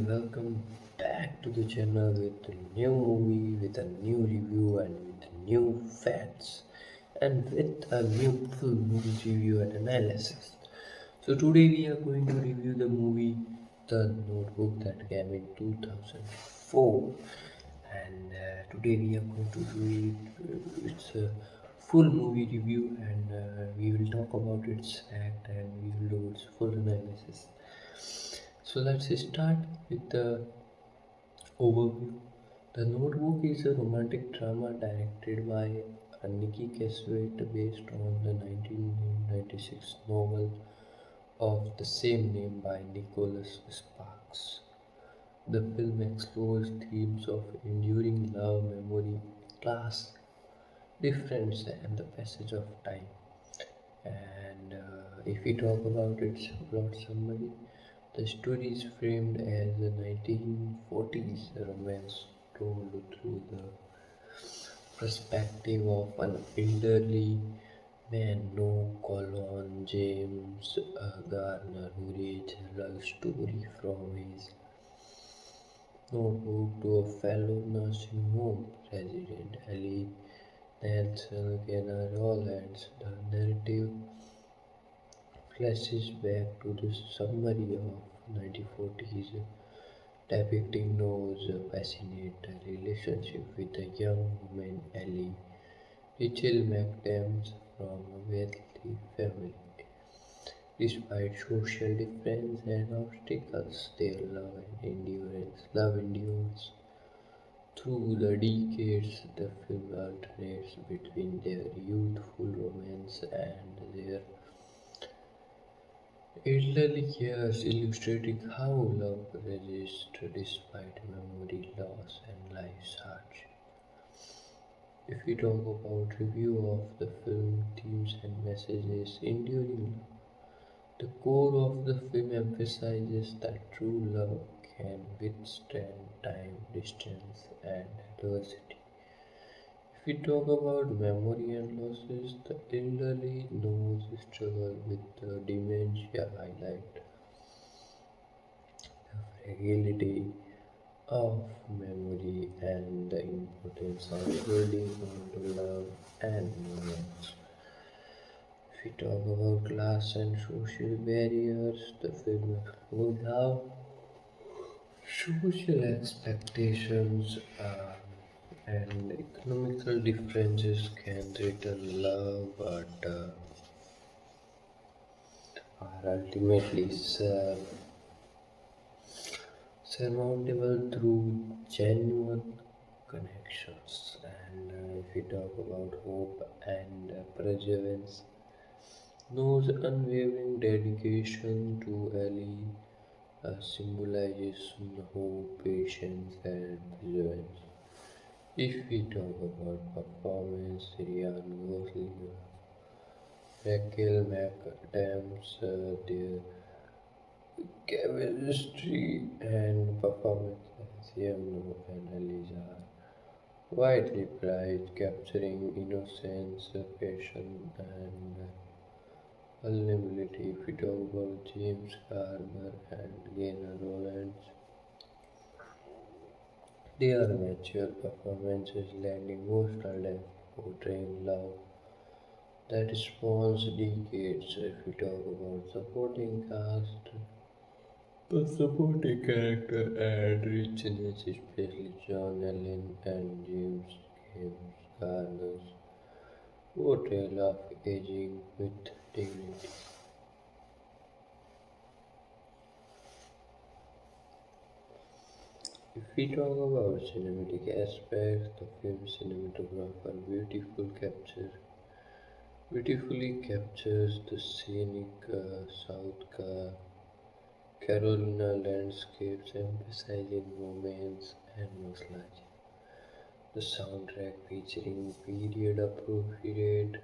welcome back to the channel with a new movie, with a new review, and with new facts, and with a new full movie review and analysis. So today we are going to review the movie The Notebook that came in 2004, and today we are going to do its full movie review, and we will talk about its fact and we will do its full analysis. So let's start with the overview. The Notebook is a romantic drama directed by Nikki Cassavet based on the 1996 novel of the same name by Nicholas Sparks. The film explores themes of enduring love, memory, class, difference, and the passage of time. And if we talk about its plot summary, the story is framed as a 1940s romance told through the perspective of an elderly man, no Colon James Garner, who reads a love story from his notebook to a fellow nursing home resident, Ellie Nelson Kenner Rollins. The narrative flashes back to the summary of 1940s, depicting Noah's passionate relationship with a young woman, Ellie Rachel McAdams, from a wealthy family. Despite social difference and obstacles, their love endures. Through the decades, the film alternates between their youthful romance and their elderly years, illustrating how love persists despite memory loss and life's hardship. If we talk about review of the film, themes and messages, enduring love. The core of the film emphasizes that true love can withstand time, distance, and adversity. If we talk about memory and losses, the elderly knows struggle with the dementia highlight the fragility of memory and the importance of holding on to love and moments. If we talk about class and social barriers, the film explores how social expectations and economical differences can threaten love, but are ultimately surmountable through genuine connections. And if we talk about hope and perseverance, Noah's unwavering dedication to Ali symbolizes hope, patience, and perseverance. If we talk about performance, Ryan Gosling, Raquel McAdams, their chemistry and performance as Yamno and Eliza are widely prized, capturing innocence, passion, and vulnerability. If we talk about James Garner and Gaynor Rollins, their mature performances lend emotional depth, portraying love that spans decades. If we talk about supporting cast, the supporting character and richness, especially John Allen and James Garner's portrayal of aging with dignity. If we talk about cinematic aspects, the film's cinematographer beautifully captures the scenic South Carolina landscapes, emphasizing romance and nostalgia. The soundtrack featuring period appropriate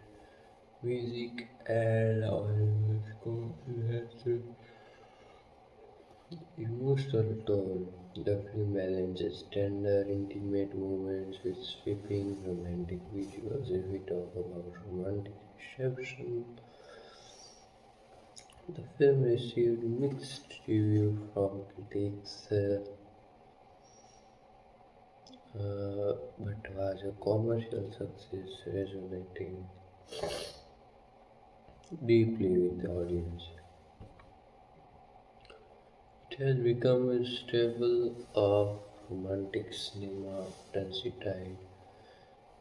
music and always comprehensive emotional tone. The film balances tender, intimate moments with sweeping romantic visuals. If we talk about romantic reception, The film received mixed reviews from critics, but was a commercial success, resonating deeply with the audience. It has become a staple of romantic cinema, often cited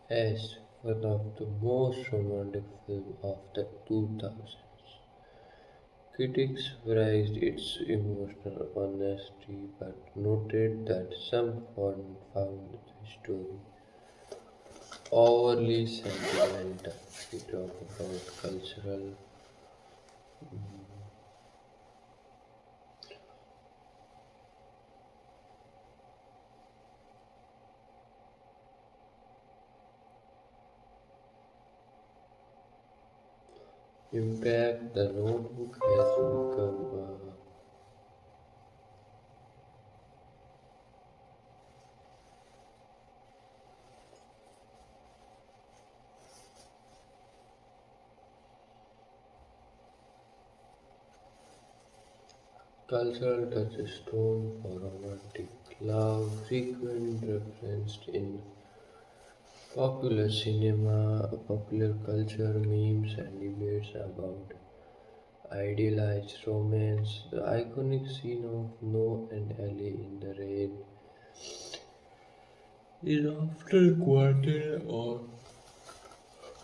as one of the most romantic films of the 2000s. Critics praised its emotional honesty but noted that some found the story overly sentimental. We talk about cultural impact. The notebook has become a cultural touchstone for romantic love, frequently referenced in popular cinema, popular culture, memes, and debates about idealized romance. The iconic scene of Noah and Ellie in the rain is often quoted or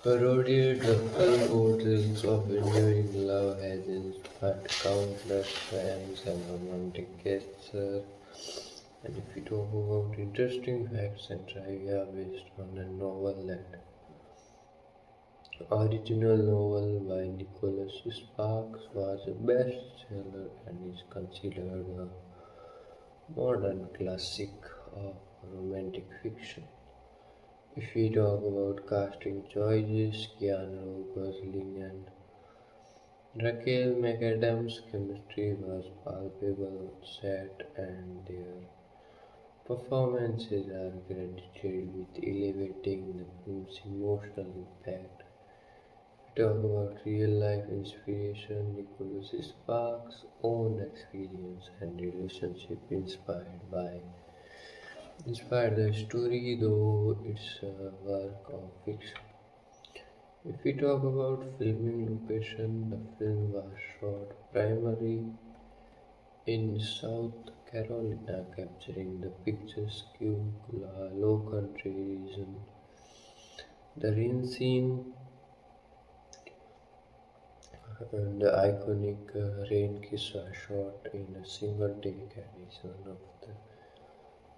parodied. The film portrayals of enduring love has inspired countless fans and romantic gestures. And if we talk about interesting facts and trivia based on a novel, that original novel by Nicholas Sparks was a bestseller and is considered a modern classic of romantic fiction. If we talk about casting choices, Keanu, Gosling, and Raquel McAdams' chemistry was palpable on set, and their performances are credited with elevating the film's emotional impact. We talk about real life inspiration, Nicholas Sparks' own experience and relationship inspired the story, though it's a work of fiction. If we talk about filming location, the film was shot primarily in South Carolina, capturing the picturesque low country region. The rain scene and the iconic rain kiss are shot in a single take and is one of the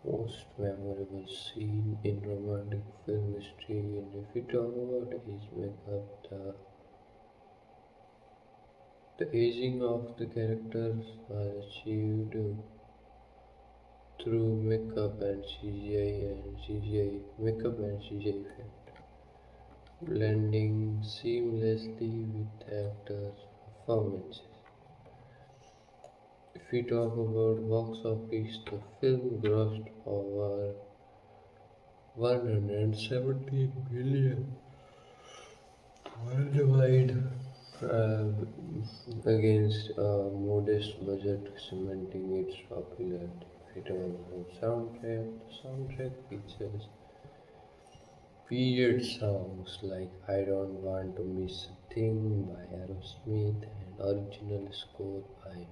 most memorable scene in romantic film history. And if we talk about his makeup, the aging of the characters was achieved through makeup and CGI effect, blending seamlessly with actors' performances. If we talk about box office, the film grossed over 170 million worldwide, uh, against a modest budget, cementing its popularity. If we talk about the soundtrack features period songs like I Don't Want to Miss a Thing by Aerosmith and original score by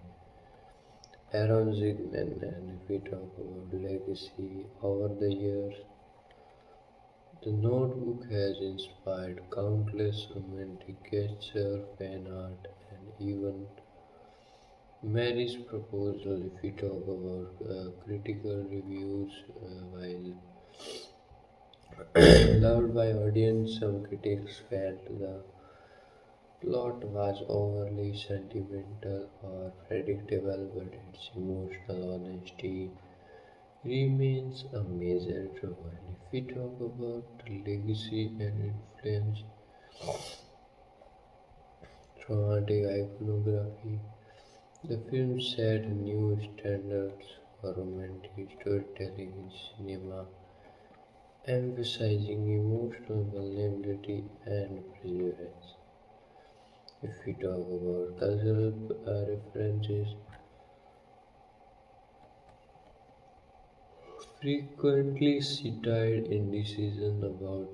Aaron Zigman. And if we talk about legacy over the years, the notebook has inspired countless romantic gestures, fan art, and even Mary's proposal. If we talk about critical reviews, while loved by audience, some critics felt the plot was overly sentimental or predictable, but its emotional honesty remains a major draw. And if we talk about legacy and influence, traumatic iconography, the film set new standards for romantic storytelling in cinema, emphasizing emotional vulnerability and perseverance. If we talk about cultural references, frequently cited in decisions about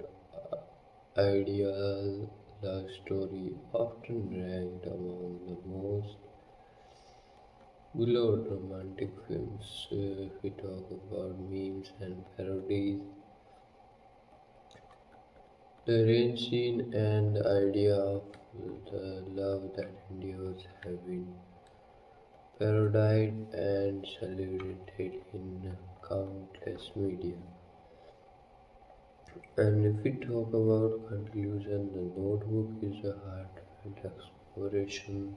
ideal love story, often ranked among the most beloved romantic films. If we talk about memes and parodies, the range scene and the idea of the love that endures have been parodied and celebrated in countless media. And if we talk about conclusion, the notebook is a heartfelt exploration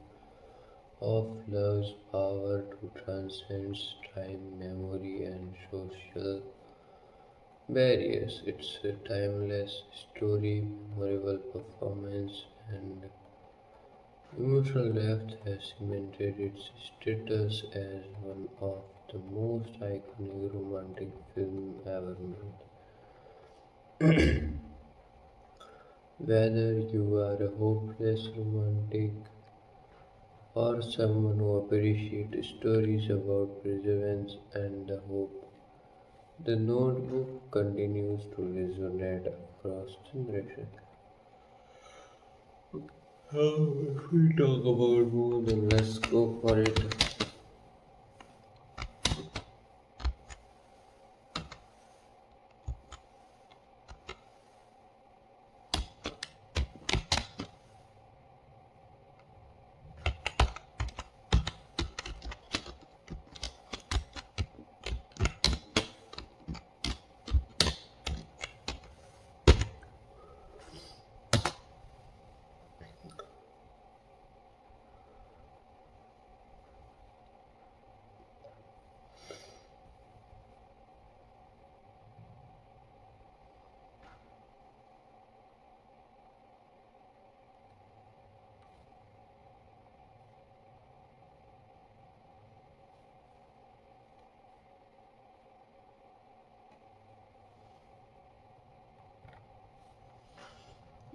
of love's power to transcend time, memory, and social barriers. It's a timeless story, memorable performance, and emotional depth has cemented its status as one of the most iconic romantic films ever made. Whether you are a hopeless romantic or someone who appreciates stories about perseverance and the hope, the notebook continues to resonate across generations. If we talk about more, then let's go for it.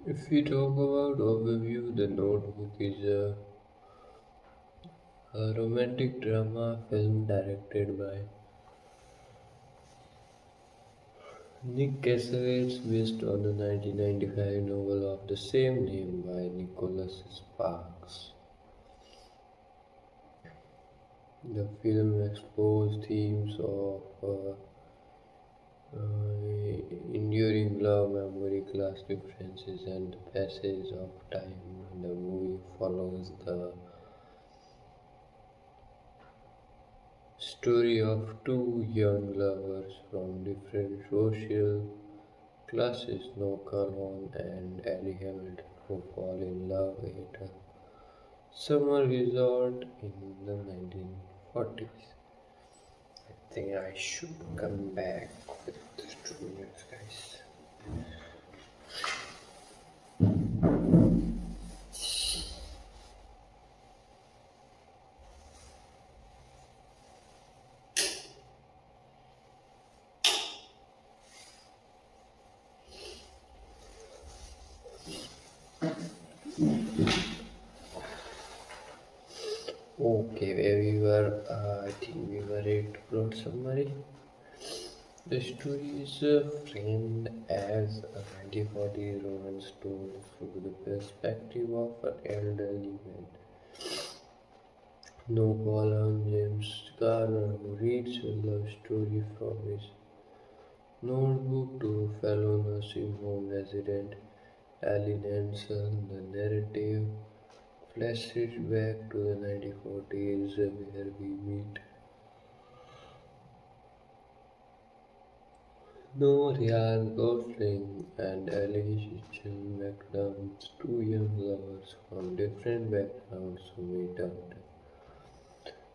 If we talk about overview, the notebook is a romantic drama film directed by Nick Cassavetes based on the 1995 novel of the same name by Nicholas Sparks. The film explores themes of enduring love, memory, class differences, and the passage of time. The movie follows the story of two young lovers from different social classes, Noah Calhoun and Ellie Hamilton, who fall in love at a summer resort in the 1940s. I think I should come back with the 2 minutes, guys. Okay, where we were, I think we were at plot summary. The story is framed as a 1940s romance told through the perspective of an elderly man. No column James Garner, who reads a love story from his notebook to fellow nursing home resident Ellie Nansen. The narrative flashes back to the 1940s where we meet no Ryan Gosling and Alicia McAdams, two young lovers from different backgrounds who meet at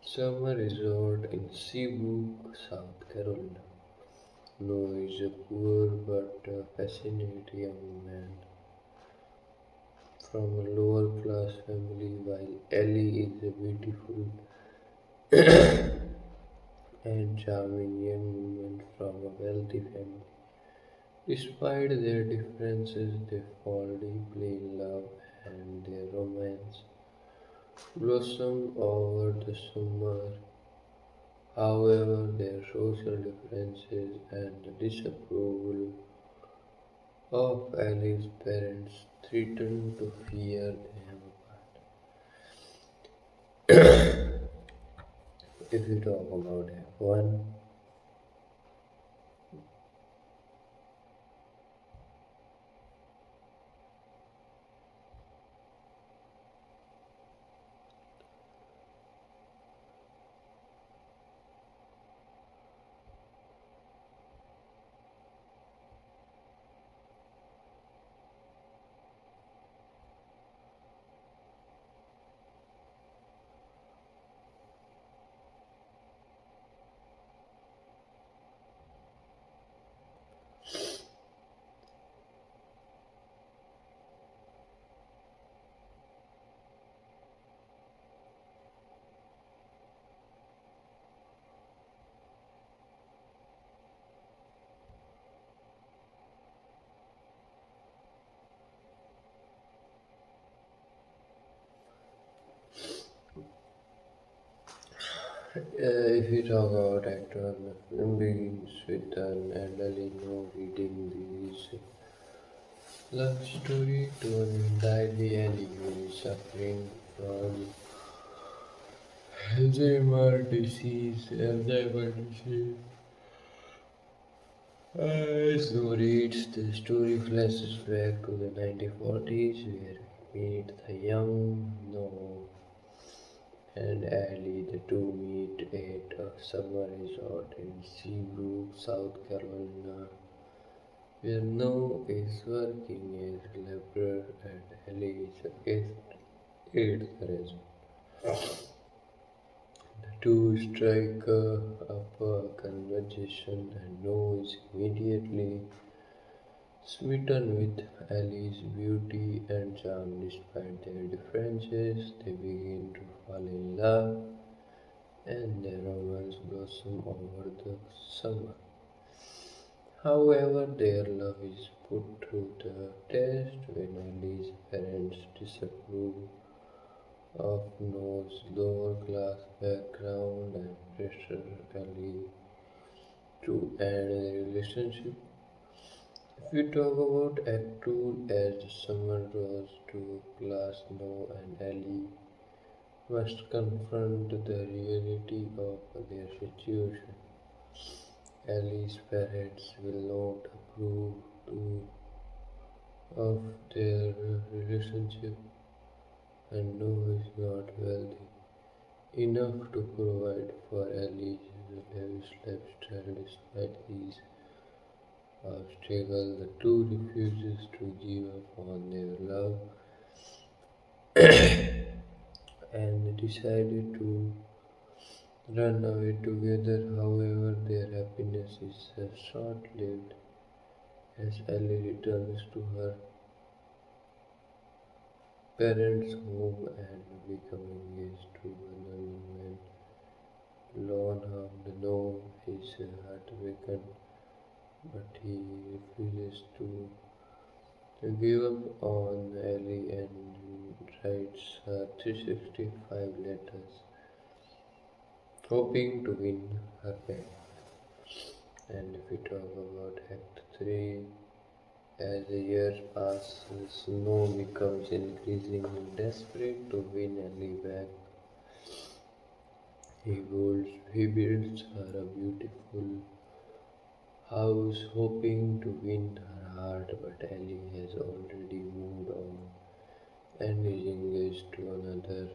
summer resort in Seabrook, South Carolina. Noah is a poor but fascinating young man from a lower class family, while Ellie is a beautiful and charming young woman from a wealthy family. Despite their differences, they fall deeply in love and their romance blossom over the summer. However, their social differences and the disapproval of Ali's parents threaten to fear them apart. If we talk about F1, if we talk about actor, the film begins with an elderly no reading this love story to an entirely alien who is suffering from Alzheimer's disease. As Noor reads, the story flashes back to the 1940s where we meet the young Noor and Ali. The two meet at a summer resort in Seabrook, South Carolina, where Noor is working as a laborer and Ali is a guest at the resort. The two strike up a conversation and Noor is immediately smitten with Ali's beauty and charm. Despite their differences, they begin to fall in love and their romance blossom over the summer. However, their love is put to the test when Ali's parents disapprove of Noah's lower class background and pressure Ali to end the relationship. If we talk about Act 2, as the summer draws to class, Noah and Ali must confront the reality of their situation. Ali's parents will not approve of their relationship, and Noah is not wealthy enough to provide for Ali's lavish lifestyle. Despite these obstacles, the two refuses to give up on their love and decided to run away together. However, their happiness is short-lived as Ellie returns to her parents' home and becoming engaged to another man. Lon harmed no, is heartbroken, but he refuses to give up on Ellie and writes her 365 letters, hoping to win her back. And if we talk about Act 3, as the years pass, Snow becomes increasingly desperate to win Ellie back. He builds her a beautiful house, hoping to win her heart, but Ellie has already moved on and is engaged to another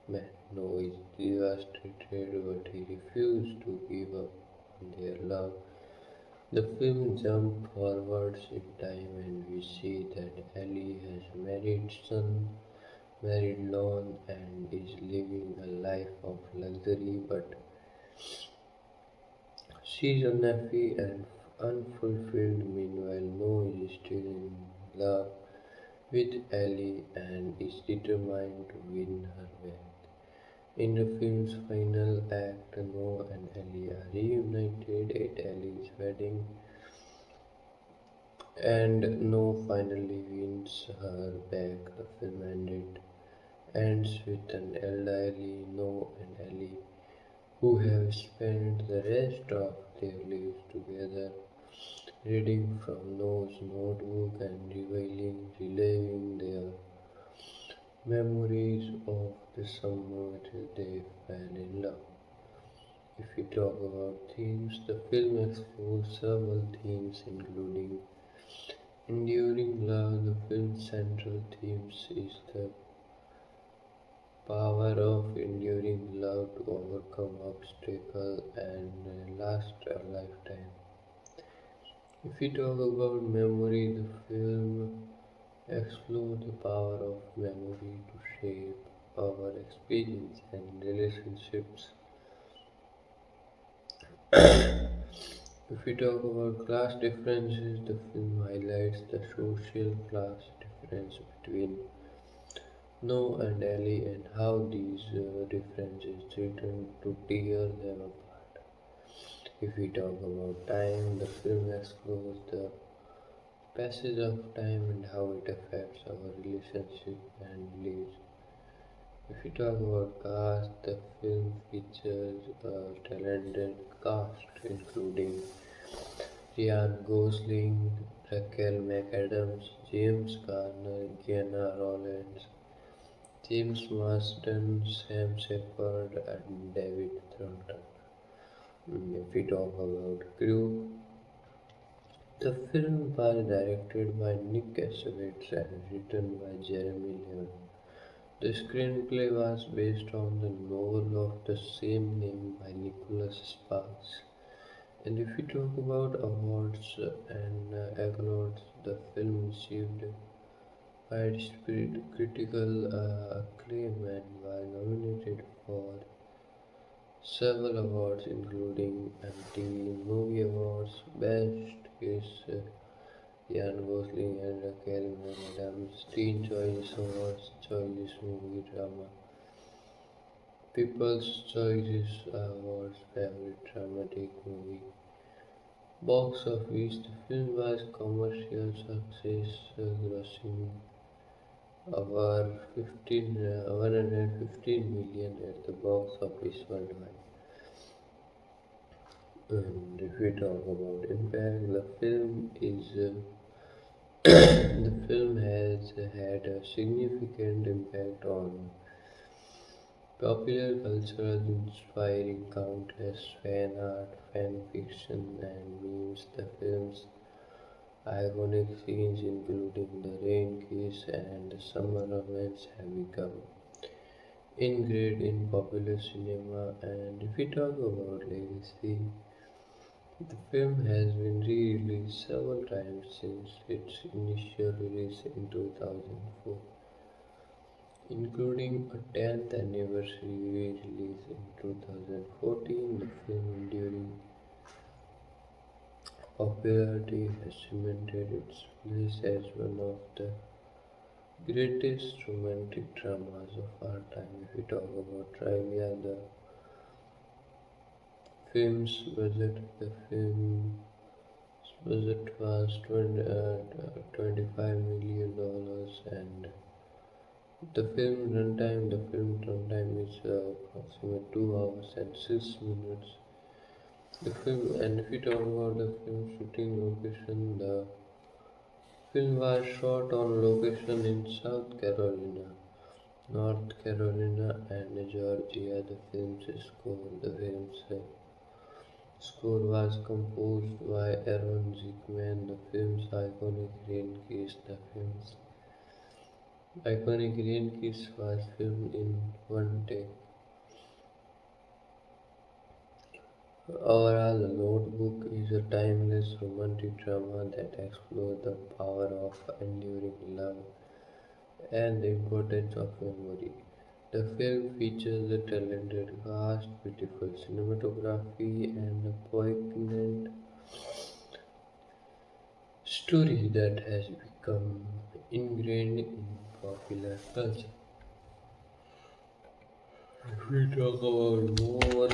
man. No is devastated, but he refused to give up on their love. The film jumps forwards in time and we see that Ellie has married Lon and is living a life of luxury, but she is unhappy and unfulfilled. Meanwhile, No is still in love with Ellie and is determined to win her back. In the film's final act, Noah and Ellie are reunited at Ellie's wedding. And No finally wins her back. The film ends with an elderly No and Ellie who have spent the rest of their lives together, reading from No's notebook and reliving their memories of the summer they fell in love. If we talk about themes, the film explores several themes including enduring love. The film's central themes is the power of enduring love to overcome obstacles and last a lifetime. If we talk about memory, the film explores the power of memory to shape our experience and relationships. If we talk about class differences, the film highlights the social class difference between No and Ellie and how these differences threaten to tear them apart. If we talk about time, the film explores the passage of time and how it affects our relationship and beliefs. If we talk about cast, the film features a talented cast including Ryan Gosling, Raquel McAdams, James Garner, Gianna Rollins, James Marsden, Sam Shepard, and David Thornton. If we talk about crew, the film was directed by Nick Cassavetes and written by Jeremy Levin. The screenplay was based on the novel of the same name by Nicholas Sparks. And if we talk about awards and accolades, the film received widespread critical acclaim and was nominated for several awards including MTV Movie Awards, Best Kiss, Ryan Gosling and Raquel McAdams, Teen Choice Awards, Choice Movie Drama, People's Choice Awards, Favorite Dramatic Movie. Box office, the film was commercial success, grossing over 115 million at the box office worldwide. And if we talk about impact, the film has had a significant impact on popular culture, inspiring countless fan art, fan fiction, and memes. The film's iconic scenes, including the rain kiss and the summer romance, have become ingrained in popular cinema. And if we talk about legacy, the film has been re-released several times since its initial release in 2004, including a 10th anniversary re-release in 2014. The film, enduring popularity, has cemented its place as one of the greatest romantic dramas of our time. If we talk about trivia, the film's budget was $25 million, and the film runtime is approximately 2 hours and 6 minutes. The film, and if we talk about the film shooting location, the film was shot on location in South Carolina, North Carolina, and Georgia. The film's score was composed by Aaron Zickman. The film's iconic rain kiss was filmed in one take. Overall, The Notebook is a timeless romantic drama that explores the power of enduring love and the importance of memory. The film features a talented cast, beautiful cinematography, and a poignant story that has become ingrained in popular culture. If we talk about more,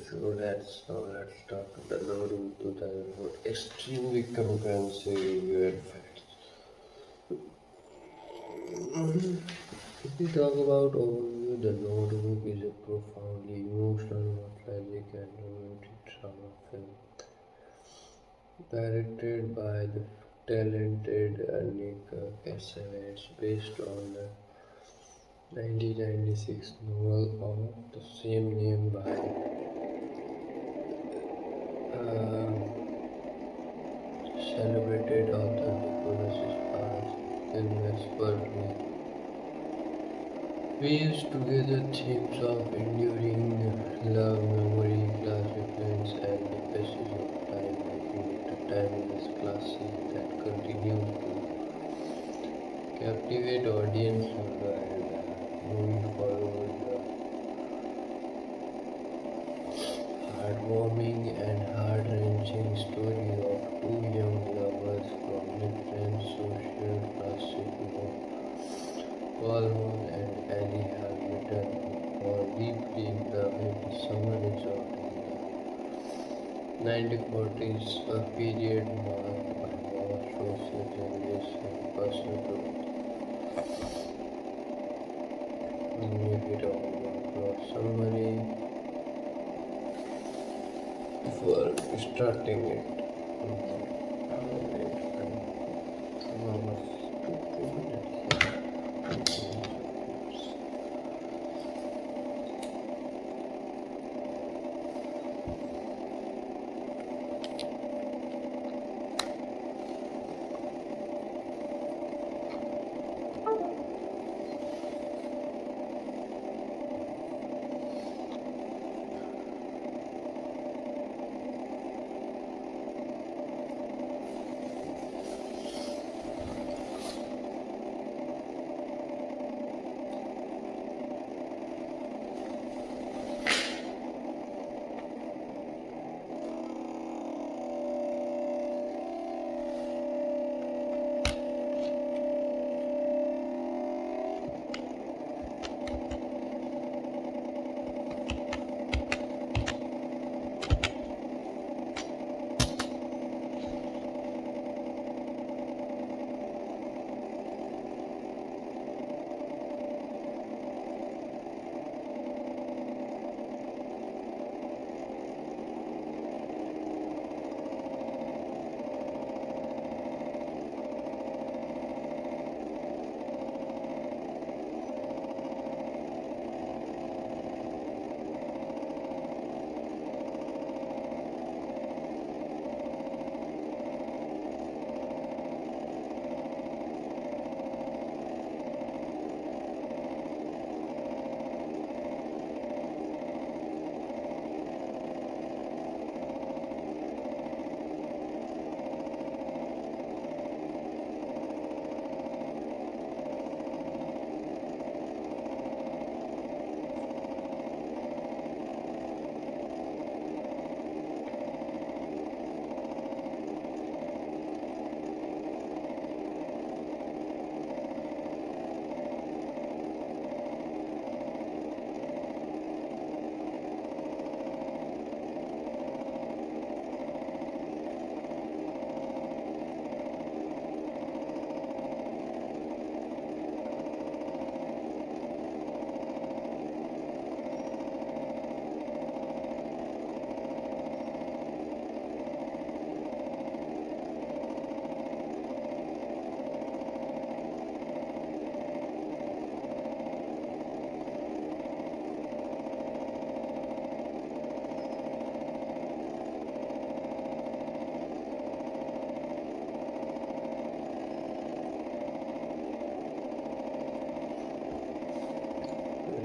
Let's talk the Nauru 2004 extremely comprehensive review and facts. If we talk about overview, the Notebook is a profoundly emotional, tragic, and romantic drama film directed by the talented Annika Cassavetes based on the 1996 novel of the same name by celebrated author Nicholas Sparks and Westport weaves together themes of enduring love, memory, class friends, and the passage of time, making it a timeless classic that continues to captivate audience worldwide. Moving forward, the heartwarming and heart-wrenching story of two young lovers from different social classes, Paul and Ellie, have returned for deeply in love at the summer resort in the 1940s, a period marked by war, social changes, and personal growth. Make it all about summary before starting it.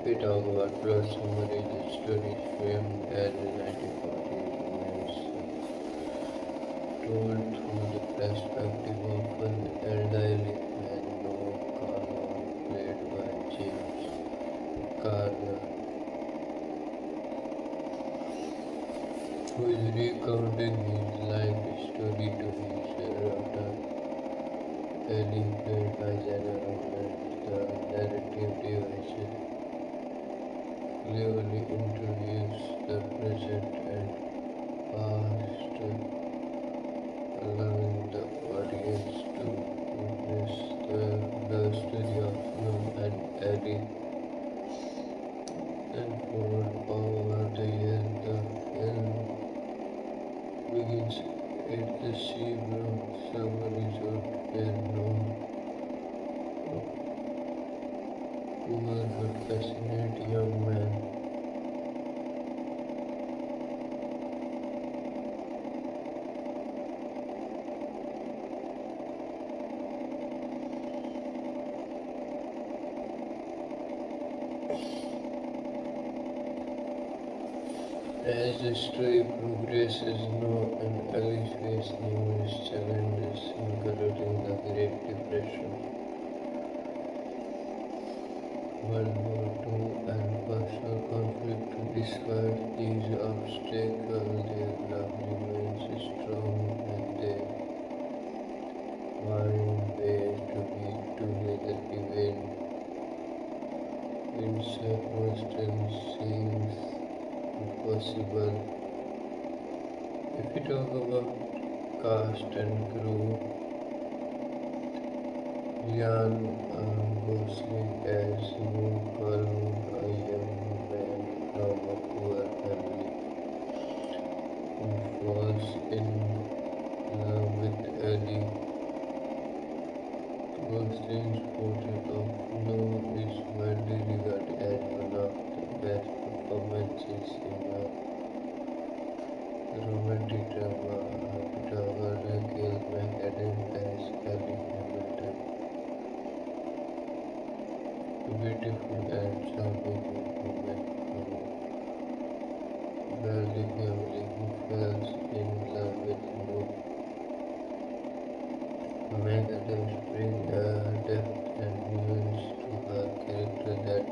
We talk about plot summary. The story is framed as a 1940s romance told through the perspective of an elderly man, Carlon, played by James Garner, who is recounting his life story to his daughter, Ellie, played by Jenna Rollins. The narrative device clearly introduces the present and past, allowing the audience to witness the love story of Noam and Ellie unfold over the years. The film begins at the seaboard summer resort where Noam, a poor but fascinating young man, as the story progresses, Noah and Ellie face numerous challenges, including the Great Depression, World War II, and personal conflict. Despite these obstacles, their love remains strong and they find ways to be together even when circumstances seem impossible. If we talk about cast and crew, Ryan Gosling as Calhoun, a young man from a poor family who falls in love with Ellie. Gosling's portrait of Noah is widely regarded as one of the best performances in a romantic drama. Photographer McAdams as Ellie Hamilton, a beautiful and charming woman from a wealthy family who falls in love with Noah. McAdams brings a depth and nuance to her character that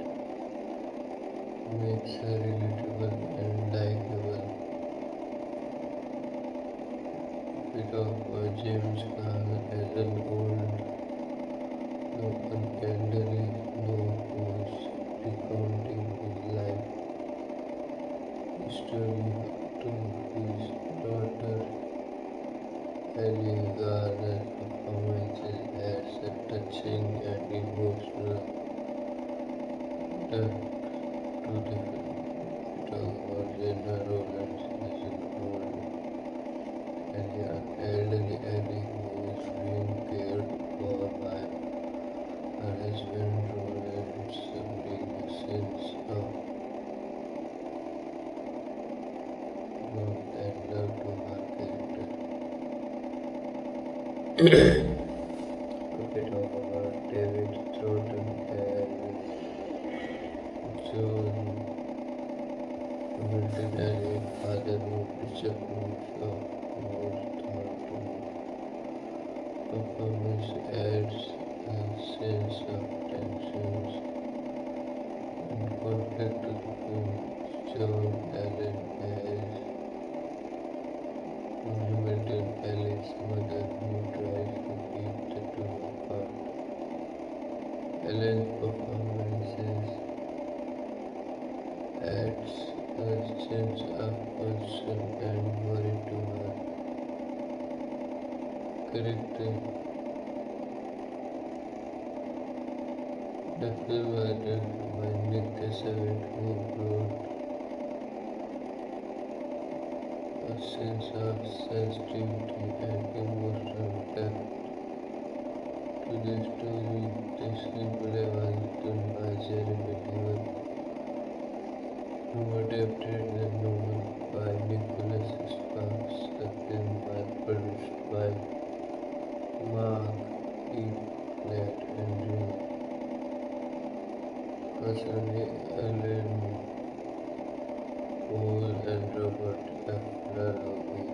makes her relatable and likable. We talk about James Caan as an elderly Noah who is recounting his life story to his daughter. Ellie Garner's performances adds a touching and emotional depth to the film. We talk about Jenna Rollins as an old and young elderly Ellie who is being cared for by her husband Rollins, bring a sense of warmth and love to her character. Okay, talk about David Thornton and John Hamilton as a father who disapproves of most Thornton. Performance adds a sense of tensions and conflict to the film. John Allen as Hamilton, Ellie's mother, who tries to keep the two apart. Ellen's performances adds a sense of concern and worry to her character. The film was directed by Nitya Savet, who brought a sense of sensitivity and emotional depth to the story. The screenplay was done by Jeremy Dewan, who adapted the novel by Nicholas Sparks. The film was produced by Mark E. Platt and June Personally, Alan Paul and Robert F. Lalogui.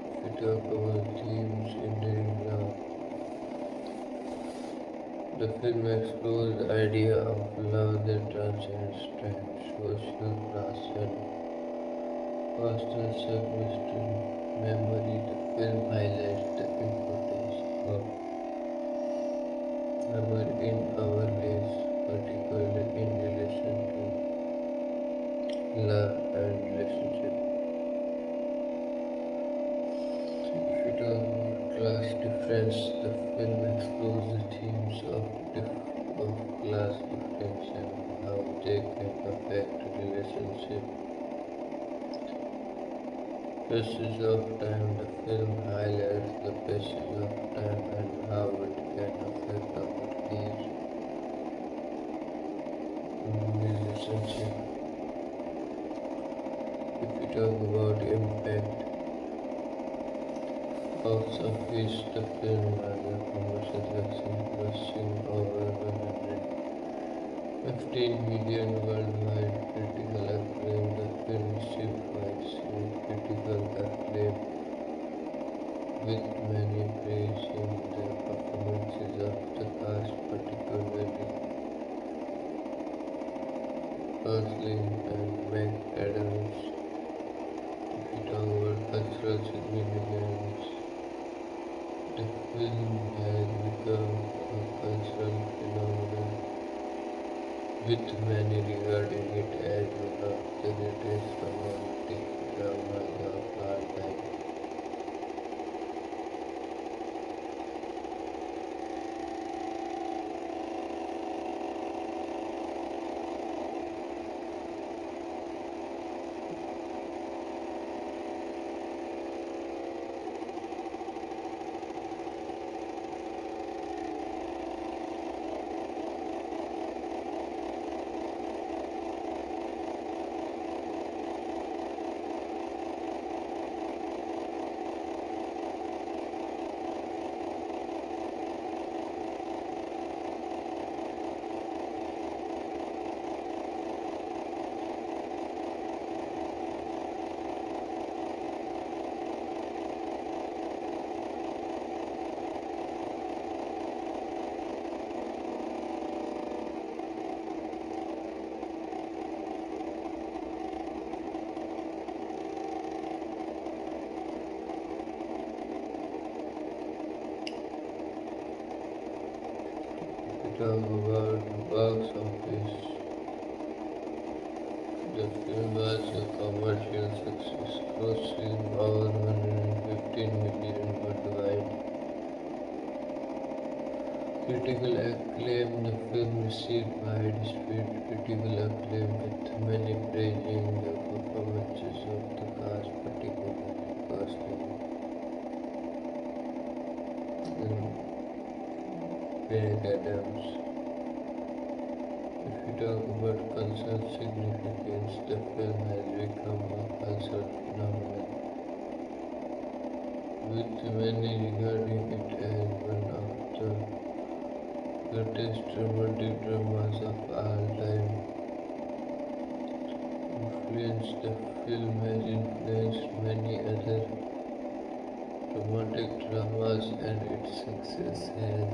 If we talk about themes in daily love, the film explores the idea of love that transcends time, social class, and personal circumstance. Memory. The film highlights the importance of memory in our lives, particularly in relation to the film explores the themes of class difference and how they can affect relationship. Passage of time. The film highlights the passage of time and how it can affect our relationship. If we talk about impact, box office, the film has a commercial success grossing over 115 million worldwide. Critical acclaim. The film received widespread critical acclaim, with many praising the performances of the cast, particularly Gosling and McAdams. If we talk about cultural significance, the film has become a cultural phenomenon, with many regarding it as one of the greatest romantic dramas of our time. We talk about the box office. The film was a commercial success, grossing over 115 million worldwide. Critical acclaim. The film received widespread critical acclaim, with many praising the performances of the cast, particularly Gosling and McAdams. If we talk about cultural significance, the film has become a cultural phenomenon, with many regarding it as one of the greatest romantic dramas of all time. The film has influenced many other romantic dramas, and its success has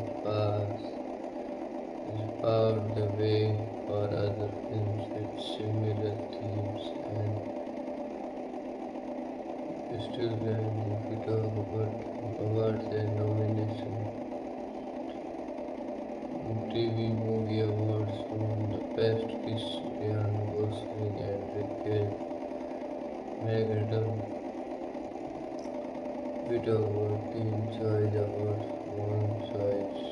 paved the way for other films with similar themes. And still, then, if we talk about awards and nomination, TV Movie Awards won the Best Kiss, Gosling and McAdams. We talk about Teen Choice Awards, One Choice,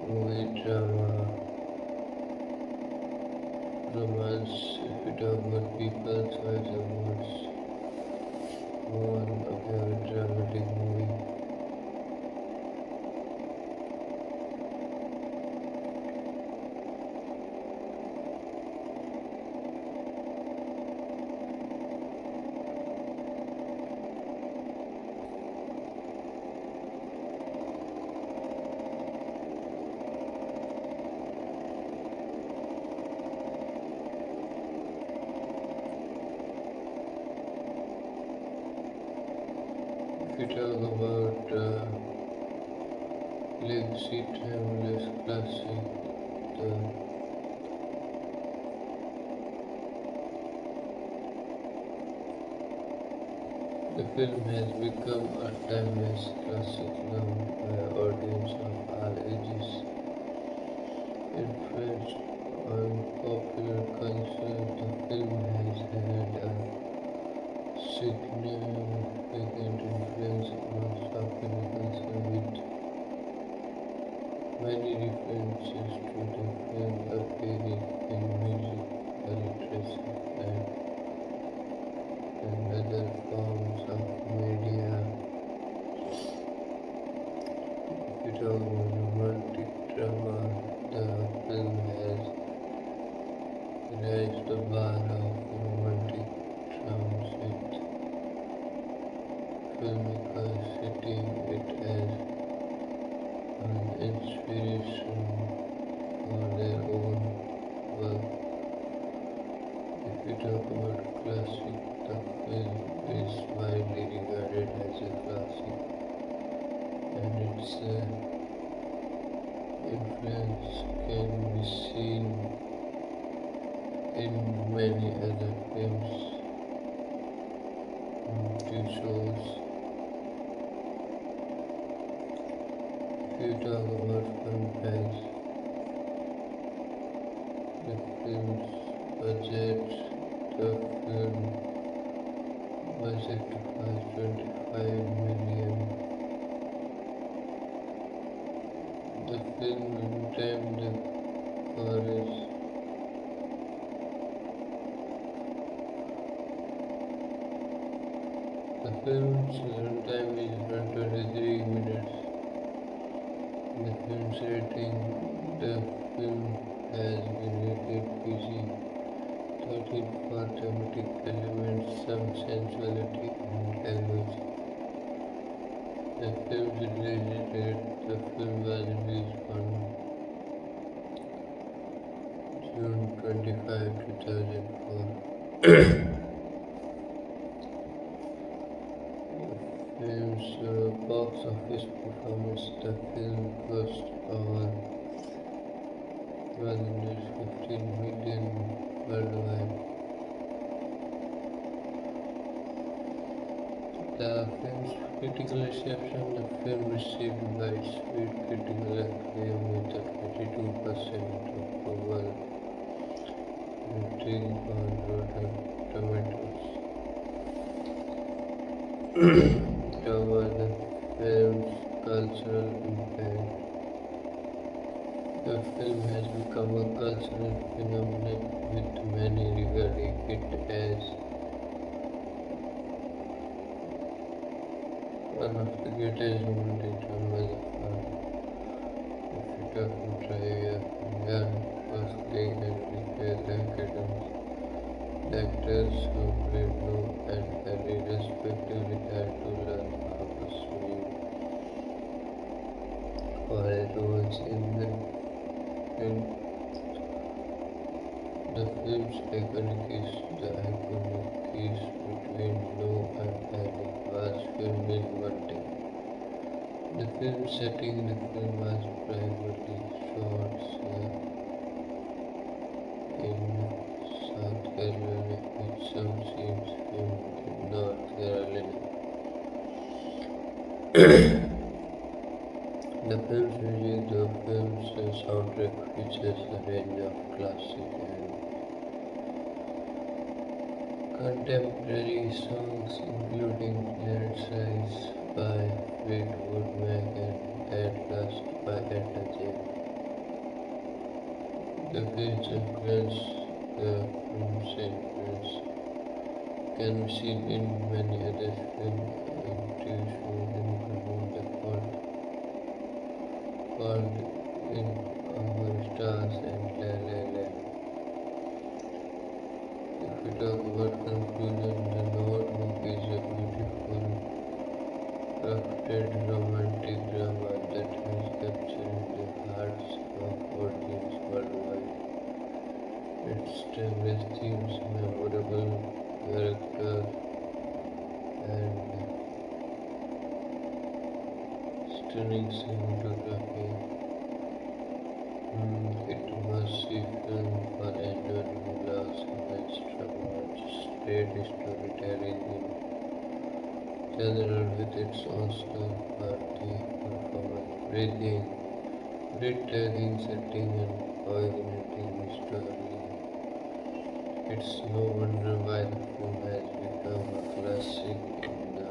Movie Drama, Romance. If we talk about People's Choice Awards, won a favorite dramatic movie. If we talk about Legacy Timeless Classic, the film has become a timeless classic loved by audience of all ages. Influenced on popular culture, the film has had a significant influence on popular culture, with Many references to the film appear in music, literature, and other forms of media. If you talk about romantic drama, the film has raised the bar of romantic dramas with filmmakers citing it as an inspiration for their own work. If we talk about classic, the film is widely regarded as a classic, and its influence can be seen in many other films, TV shows. If you talk about fun facts, the film's budget, the film budget was 25 million. The film runtime the forest. The film's runtime is 123 minutes. The film's rating, the film has been rated PG-13 for thematic elements, some sensuality and language. The film's release date, the film was released on June 25, 2004. Film's box office performance, the film cost over 115 million worldwide. The film's critical reception, the film received widespread critical acclaim with a 22% approval rating on Rotten Tomatoes. Over the film's cultural impact. The film has become a cultural phenomenon with many regarding it as one of the greatest romantic dramas of all. If you talk about trivia, Gosling and McAdams, the actors who played Lou and Harry respectively had to learn how to swim for their roles in the film. The film's iconic kiss between Lou and Harry was filmed in one take. The film setting in the film was primarily shot in South Carolina, with some scenes filmed in North Carolina. The film's music, the film's soundtrack features a range of classic and contemporary songs, including Let's Rise by Fleetwood Mac and At Last by Etta James. The film's influence can be seen in many other films and TV shows, including The Fault in Our Stars and La La Land. If we talk about conclusion, The Notebook is a beautiful, crafted romantic drama that has captured the hearts of audiences worldwide. Its timeless themes, memorable characters, and stunning cinematography. It must see film for anyone who loves immense drama, great storytelling in general, with its Oscar-worthy performance, breathtaking setting, and fascinating story. It's no wonder why the film has become a classic in the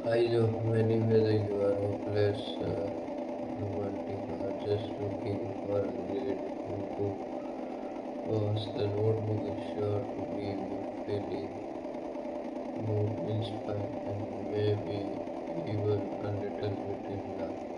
eyes of many, whether you are hopeless just looking for a great book to pass, the notebook is sure to leave you feeling more inspired and maybe even a little bit in love.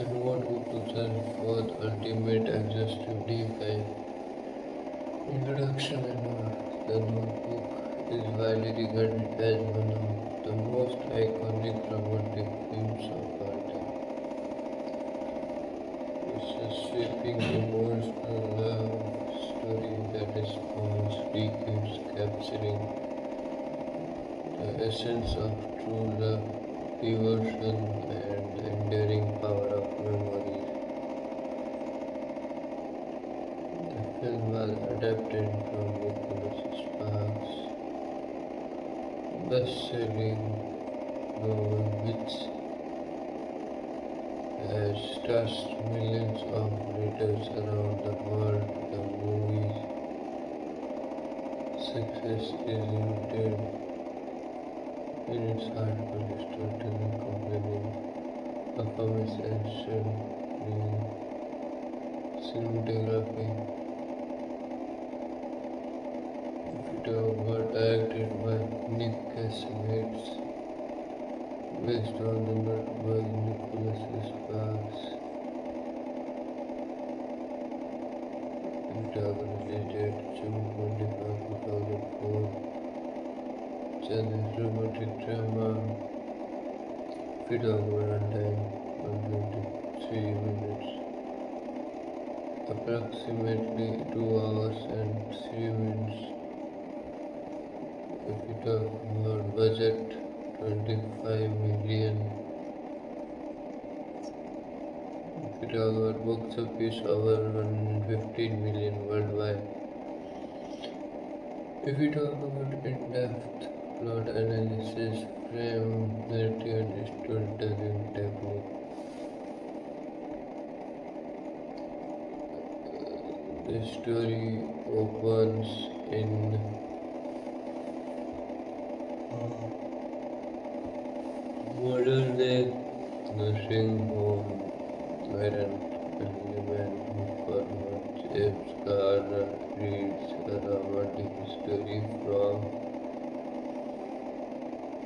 And what books are for the ultimate exhaustive deep dive introduction and the notebook is widely regarded as one of the most iconic romantic films of our time. It's a sweeping emotional love story that spans decades, capturing the essence of true love, devotion, and the enduring power of memories. The film was adapted from Nicholas Sparks' best-selling novel, which has touched millions of readers around the world. The movie's success is rooted in its heartfelt storytelling, compelling performance, and stunning cinematography. It was directed by Nick Cassavetes, based on the novel Nicholas Sparks. It was released June 25, 2004. Challenge romantic drama. It was runtime 123 minutes, approximately 2 hours and 3 minutes. If we talk about budget, 25 million. If we talk about box office, over 115 million worldwide. If we talk about in-depth plot analysis, frame, narrative, and storytelling technique, the story opens in modern day nursing home where an elderly man who former James Garner reads a romantic story from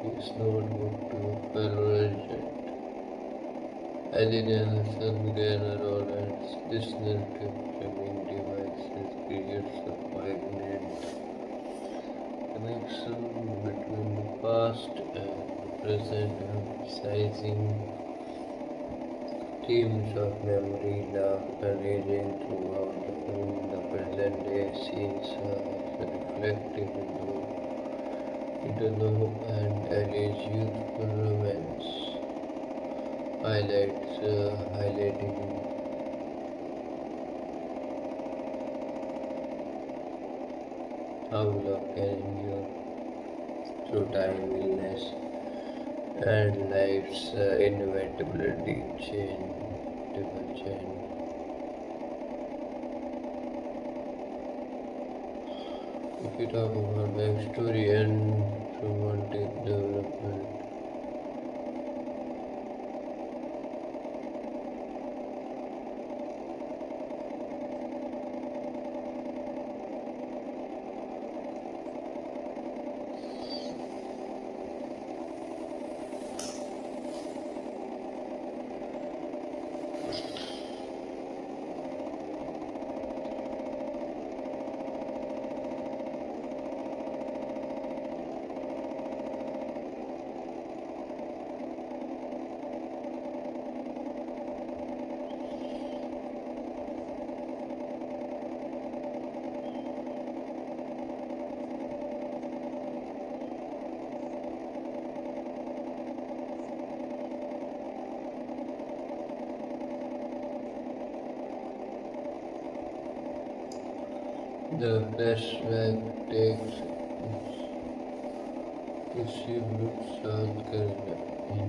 his notebook to fellow agent. Eddie Nelson Garner orders this narrative framing devices creates a poignant connection between the past and the present, emphasizing themes of memory, love, and aging throughout the film. The present day scenes are reflective into the and Ellie's youthful romance, highlighting how love can endure through time, illness, and life's inevitability change. If you talk about backstory and romantic development, the flashback takes us to Seabrook, South Carolina, in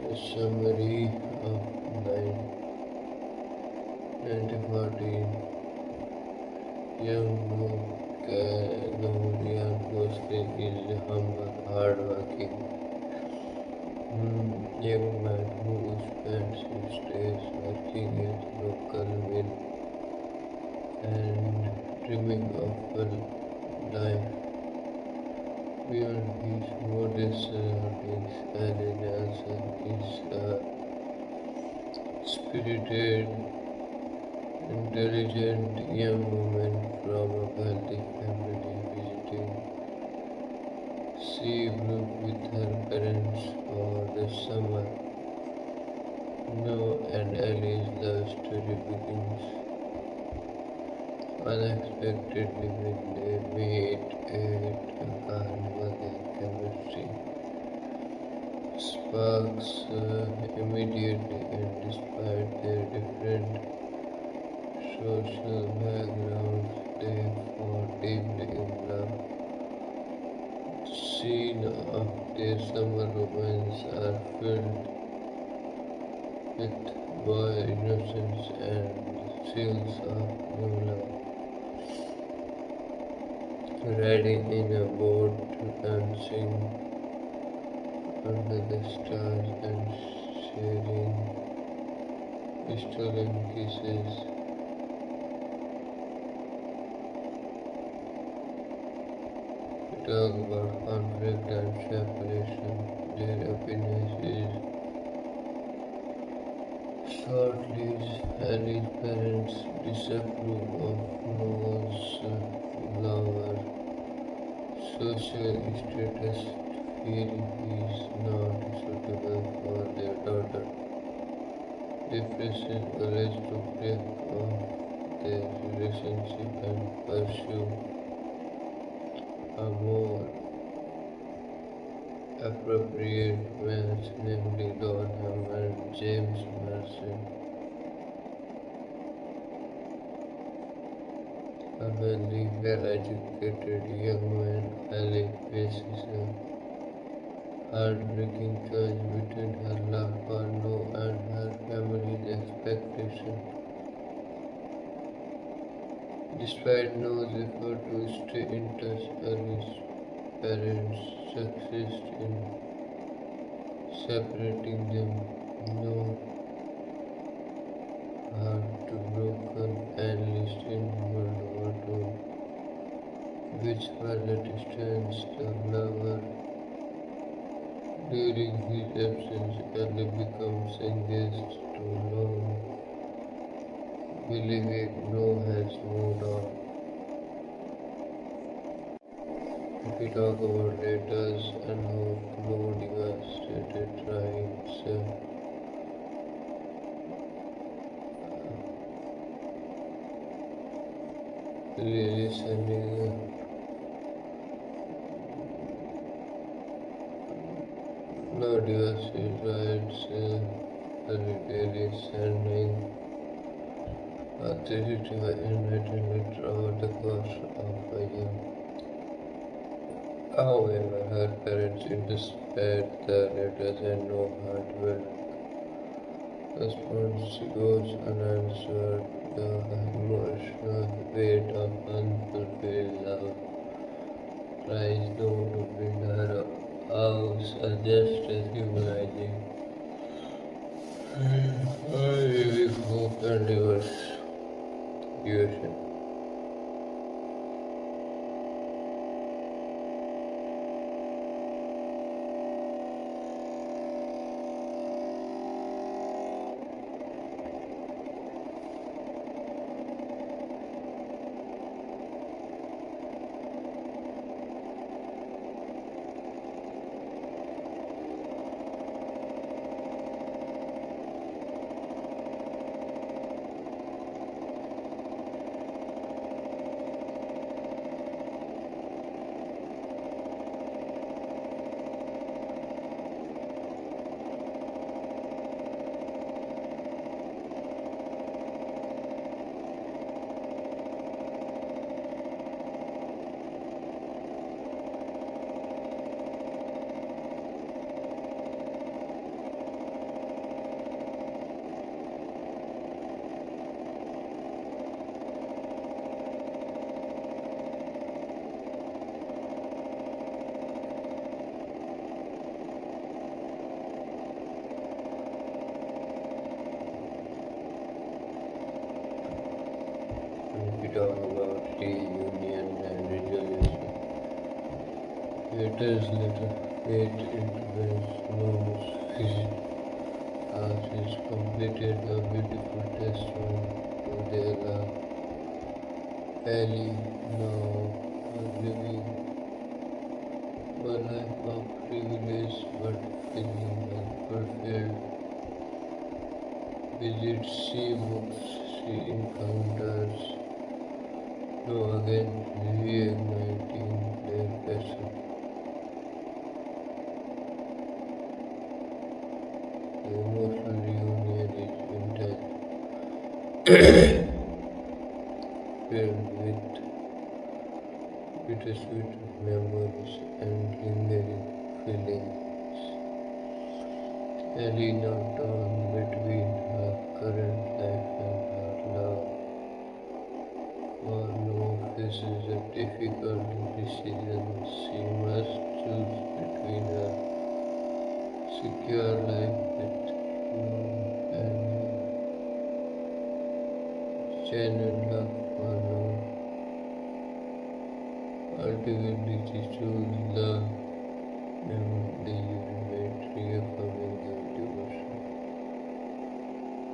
a summary of 1914. Young Gosling is a humble, hard-working young man who spends his days working at local mill and dreaming of a life beyond his modest surroundings. Allen Nelson is a spirited, intelligent young woman from a wealthy family visiting Seabrook with her parents for the summer. No and Ellie's love story begins unexpectedly when they meet at a carnival. Their chemistry sparks immediately, and despite their different social backgrounds, they fall deeply in love. Scenes of their summer romance are filled with boy innocence and thrills of new love. Riding in a boat, dancing under the stars, and sharing stolen kisses. We talk about conflict and separation. Their happiness is short-lived. Ellie's parents disapprove of Noah's lover social status, fearing he is not suitable for their daughter. Differences urge to break off their relationship and pursue a more appropriate match, namely Dornham and James Marsden. A wealthy, well-educated young man, Ellie faces a heartbreaking choice between her love for Noah and her family's expectation. Despite Noah's effort to stay in touch, Ellie's parents succeed in separating them. Noah, heartbroken, enlists in World War II, which further distanced the lover. During his absence, Ellie becomes engaged to Noah, believing Noah has moved on. We talk about letters and how Noah devastated tries really sending no devastated rights really sending a 35 handwritten letter over the course of a year. However, her parents intercept the letters and no heartfelt response goes unanswered. The emotional weight of unfulfilled love tries though to bring her house just as humanizing. I really hope and divorce. USA. We talk about reunion and resolution. Letters later fade into Noah's visit has completed a beautiful test run to their Ellie now are living a life of privilege but feeling unfulfilled. Visits she books she encounters, no again reigniting their passion. The emotional reunion is intense, filled with bittersweet memories and lingering feelings. Ellie now torn between her current life and her love, for now faces a difficult decision. She must choose between a secure life with and genuine love for love. Ultimately, she chose love and the ultimate reaffirming their devotion.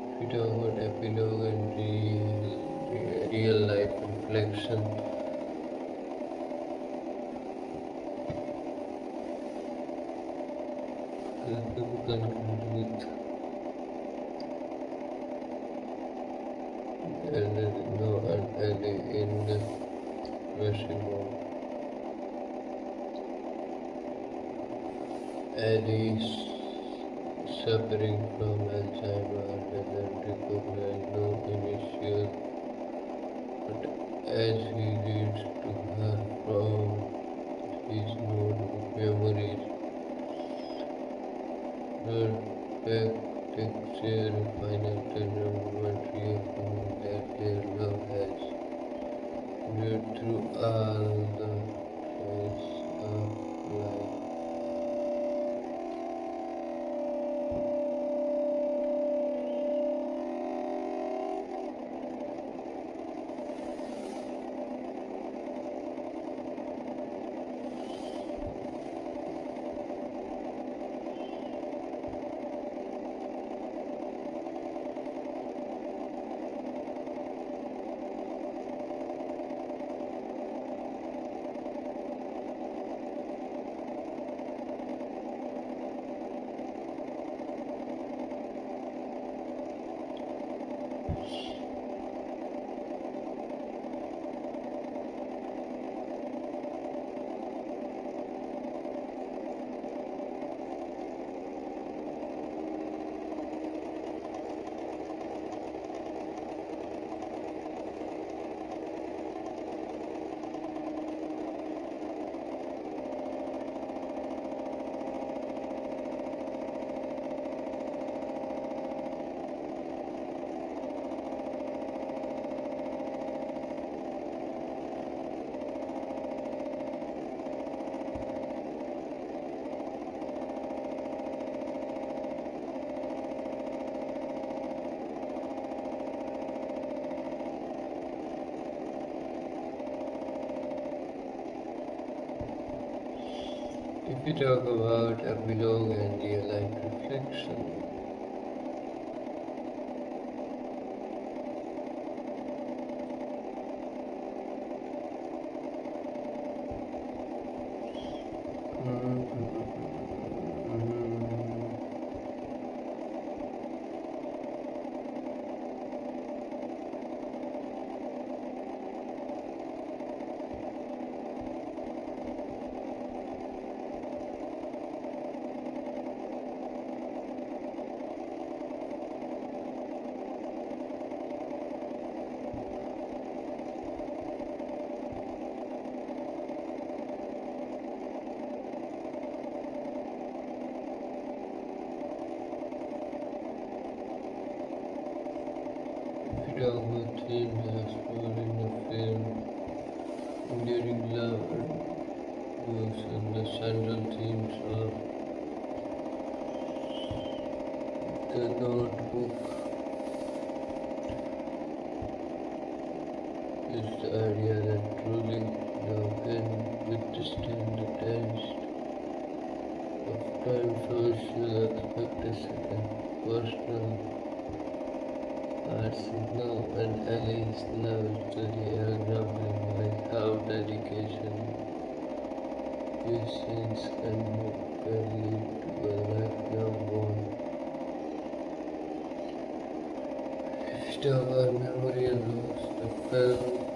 If we talk about epilogue and real life reflection, let me conclude with no and Ellie in the nursing home. Ellie suffering from Alzheimer doesn't recognize no initial, but as he reads to her from his notebook memories, her back takes a final tender moment reaffirming that their love has endured through all the phase of life. If we talk about epilogue and real life reflection, if we talk about themes explored in the film, enduring love and the central themes of the notebook is the idea that truly love can withstand the test of time, social expectation, and personal Arsenal and Ali's love story are examples like how dedication, patience, and hope can lead to a lifelong bond. If our memory and loss, the film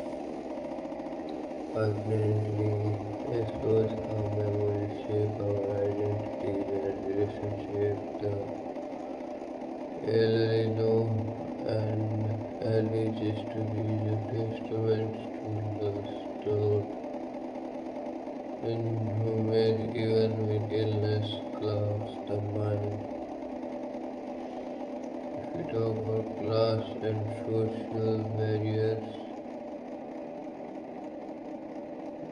permanently explores how memories shape our identities and relationships. The Elrino and Ali's history is a testament to the story in whom even with illness clouds the mind. If we talk about class and social barriers,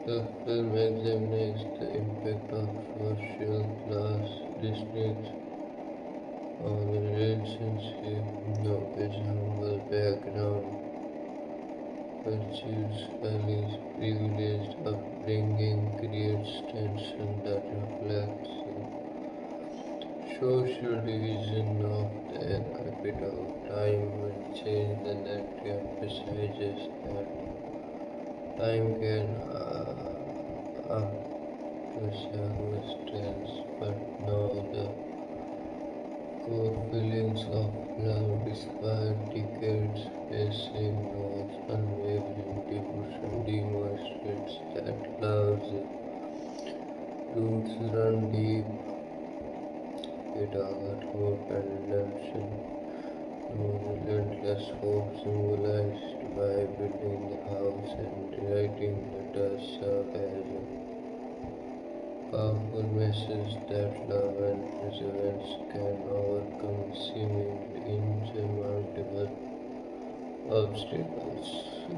the film examines the impact of social class districts on the relationship. No example background pursues Ali's privileged upbringing creates tension that reflects social division of the era. A bit of time will change the narrative emphasizes that time can up to circumstance, but now the core feelings of love despite decades facing was unwavering devotion demonstrates that love's roots run deep. It offered hope and redemption. No relentless hope symbolized by building the house and writing letters serve as a powerful message that love and perseverance can overcome seemingly insurmountable obstacles.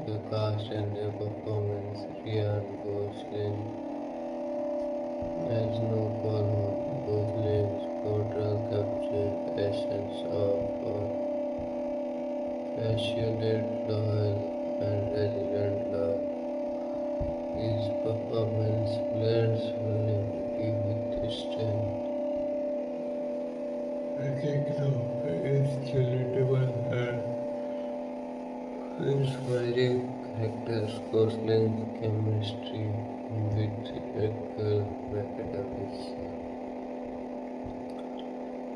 The cast and their performance, Ryan Gosling as no Gosling's portrayal captured the essence of a passionate, loyal, and resilient love. His performance blends vulnerability with strength, making him relatable and inspiring characters. Gosling's chemistry with McAdams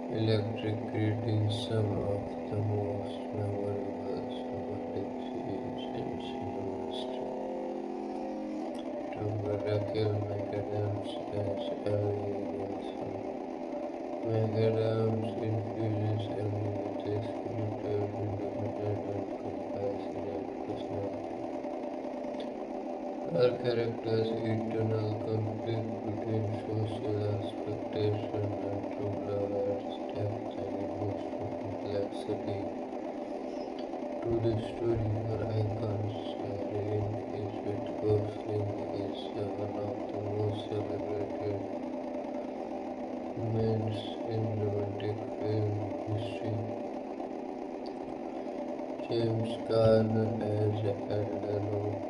electric, creating some of the most memorable romantic scenes in cinema history. To McAdams as Ellie Wilson. McAdams infuses Ellie with a spirited, independent, and compassionate personality. Her character's eternal conflict between social expectation and true love adds depth and emotional complexity to the story. Her icons engage with Gosling is one of the most celebrated men in romantic film history. James Garner as Eldano.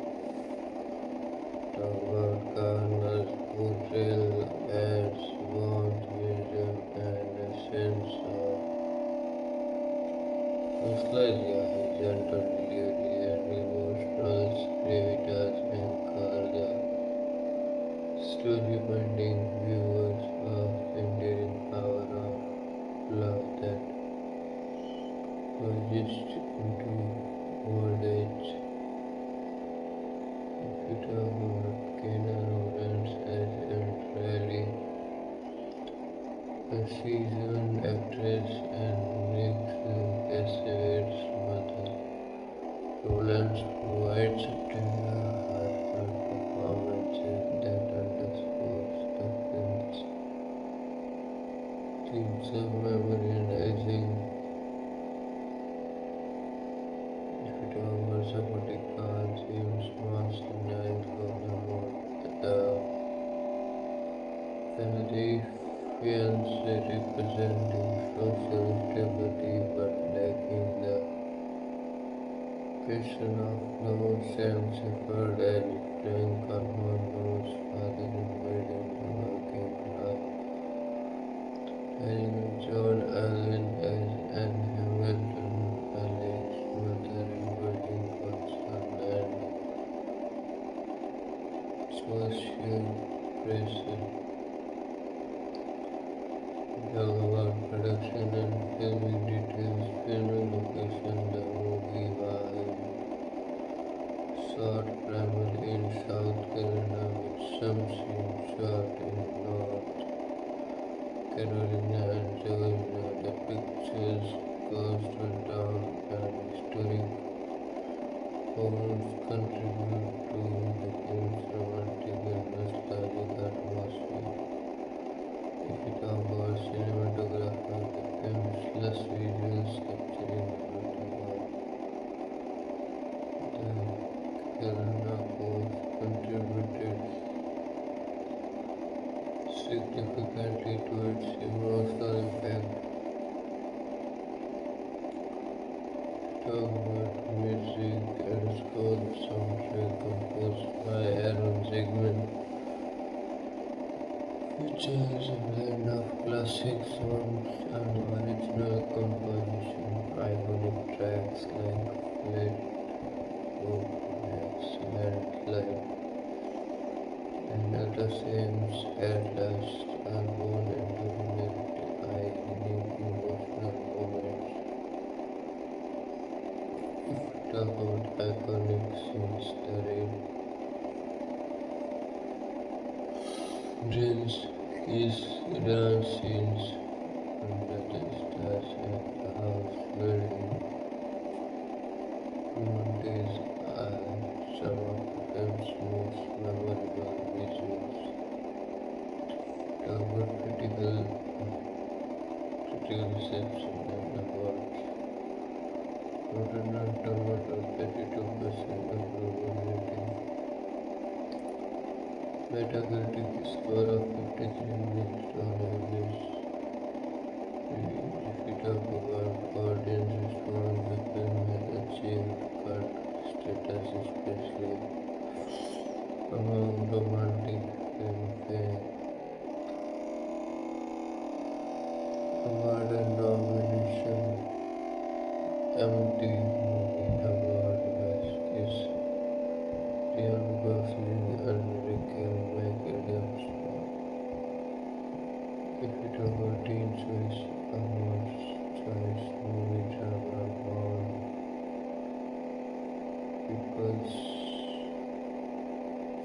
Robert Garner's portrayal adds warmth, wisdom, and a sense of nostalgia. His gentle delivery and emotional gravitas anchor the story, reminding viewers of the enduring power of love that persists into old age. If you talk about Kena Lawrence as Aunt a seasoned actress and Nick Cassavetes' mother, Lawrence provides a tender, heartfelt performances that underscores the film's themes of memory and aging. If you talk about supporting cast, James Marsden for the family fiance representing social stability but lacking the question of no sense effort as Frank Armando's father invading the working class. Having John Allen as social pressure. Talk about production and filming details, filming location. The movie was shot primarily in South Carolina with some scenes shot in North Carolina and Georgia. The pictures coastal town and historic homes contribute to the film's romantic and nostalgic atmosphere. If we talk about cinematography, the film's lush visuals capturing the beauty of the Carolina coast contributed significantly to its emotional impact. Talk about music and score. Soundtrack composed by Aaron Zigman features a blend of classic songs and original composition. Iconic tracks like Fleetwood Landslide and other themes at last are born into unique emotional moments. Talk about iconic scenes, the dance scenes under the stars at the house building montage are some of the film's most memorable visuals. Talk about critical reception and awards. Rotten Tomatoes 32% approval rating. Metacritic score of 53 based on average reviews. If we talk about audience response, the film has achieved cult status, especially among romantic film fans. Award and nomination. MTV Movie Award Best is Gosling and McAdams. If we talk about Teen Choice Awards, Choice Movie Drama Award, People's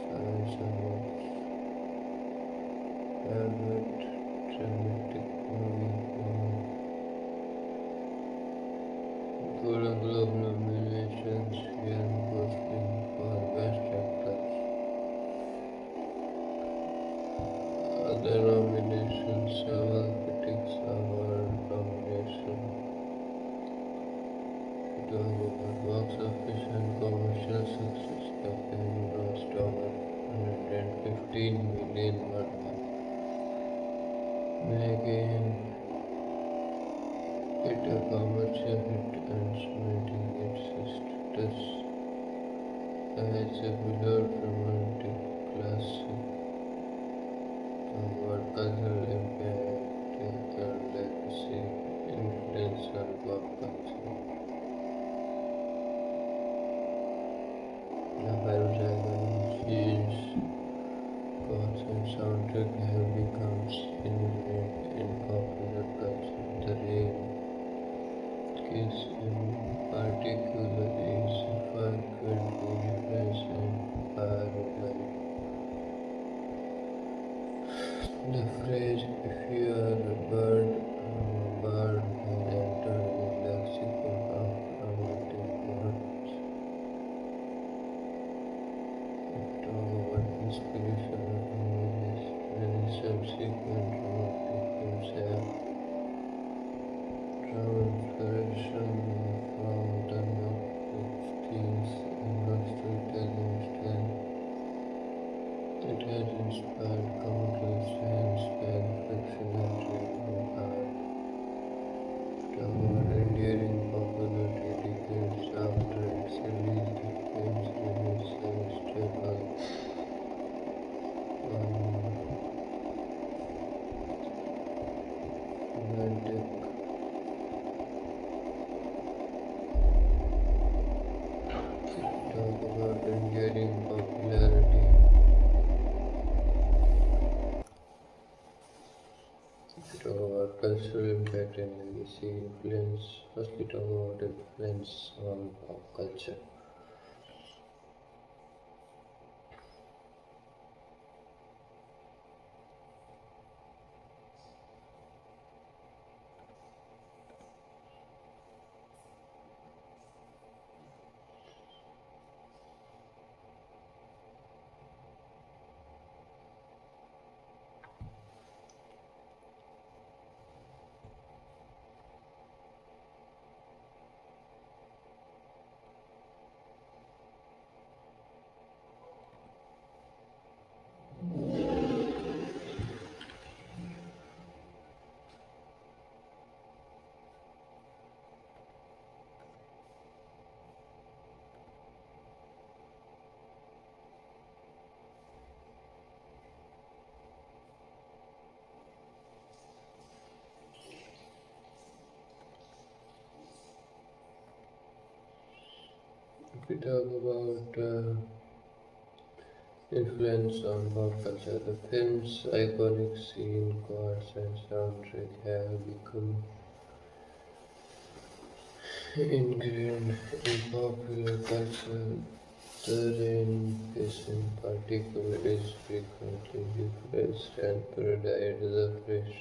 Choice Awards, Velvet Dramatic Movie Award, Golden Globe nominations, Gosling for Best Actor. Other nominations: several critics award nominations. Talk about box office and commercial success. The film grossed over $115 million worldwide, making it a commercial hit and cementing its status as a beloved romantic classic. What other impact and legacy influence on pop culture? The Five Dragons is Gosling soundtrack have become ingrained in popular culture. The Rain Kiss in particular is frequently referenced in part impact and legacy. Influence. Firstly, talk about influence on pop culture. If we talk about influence on pop culture, the film's iconic scene, chords, and soundtrack have become ingrained in popular culture. The rain is in particular is frequently referenced and parodied the phrase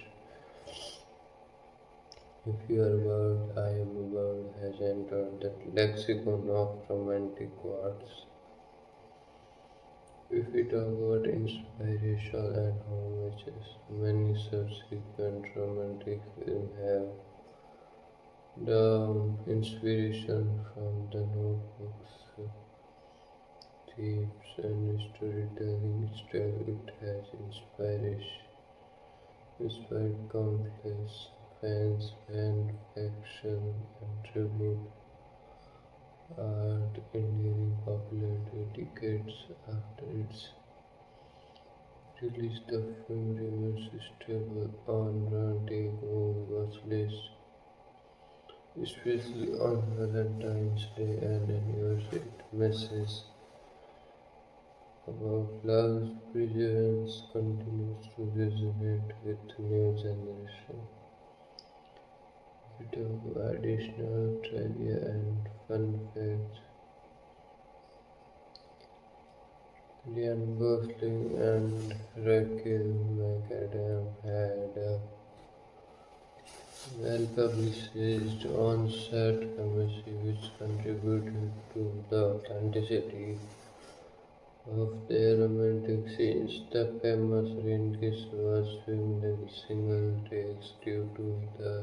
"If you are a bird, I am a bird" has entered the lexicon of romantic words. If we talk about inspiration and homages, many subsequent romantic films have drawn inspiration from the notebook's themes and storytelling style. It has inspired countless fans, fan fiction, and tribute art enduring popularity decades after its release. The film remains stable on romantic movie watch lists, especially on Valentine's Day and anniversary. It messages about love, perseverance continues to resonate with new generation. We talk about additional trivia and fun facts. Gosling and Rachel McAdams had a well-publicized on-set chemistry which contributed to the authenticity of their romantic scenes. The famous rain kiss was filmed in single takes due to the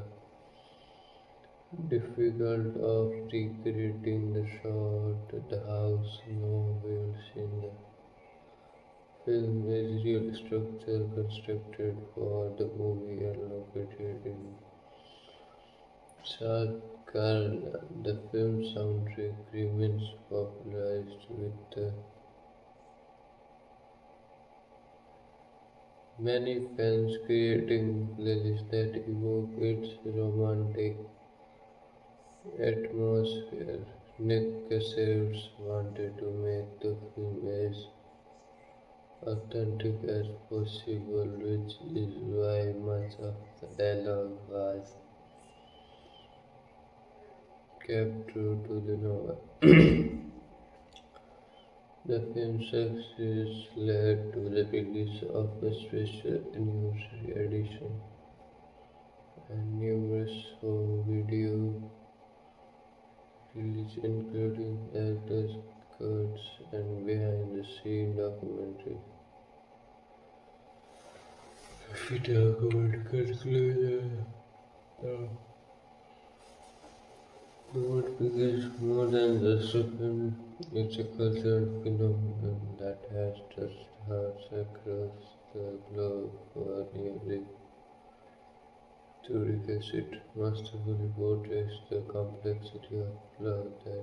difficult of recreating the shot. The house no built in the film is real structure constructed for the movie and located in South Carolina. The film soundtrack remains popularized with many fans creating playlists that evoke its romantic atmosphere. Nick Cassavetes wanted to make the film as authentic as possible, which is why much of the dialogue was kept true to the novel. The film's success led to the release of a special anniversary edition and numerous home video releases, including actors' cuts and behind-the-scenes documentary. If we talk about the conclusion, the what is more than just a film, it's a cultural phenomenon that has touched hearts across the globe for nearly 2 decades. It masterfully portrays the complexity of love, the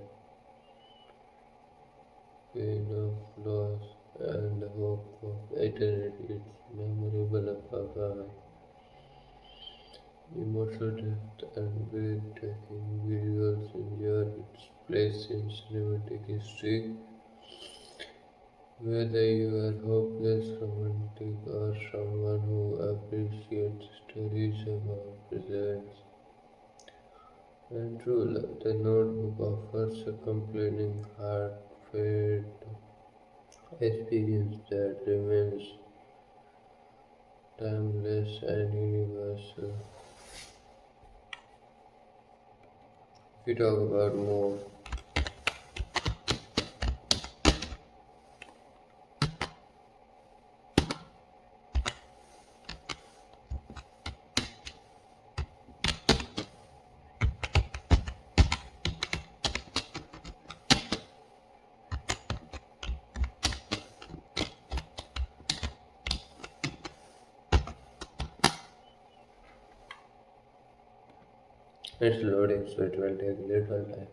pain of loss, and the hope of eternity. It's memorable about emotional depth and breathtaking visuals enjoy its place in cinematic history. Whether you are hopeless romantic or someone who appreciates stories about presence and true love. The notebook offers a compelling, heartfelt experience that remains timeless and universal. If we talk about more, it's loading, so it will take a little time.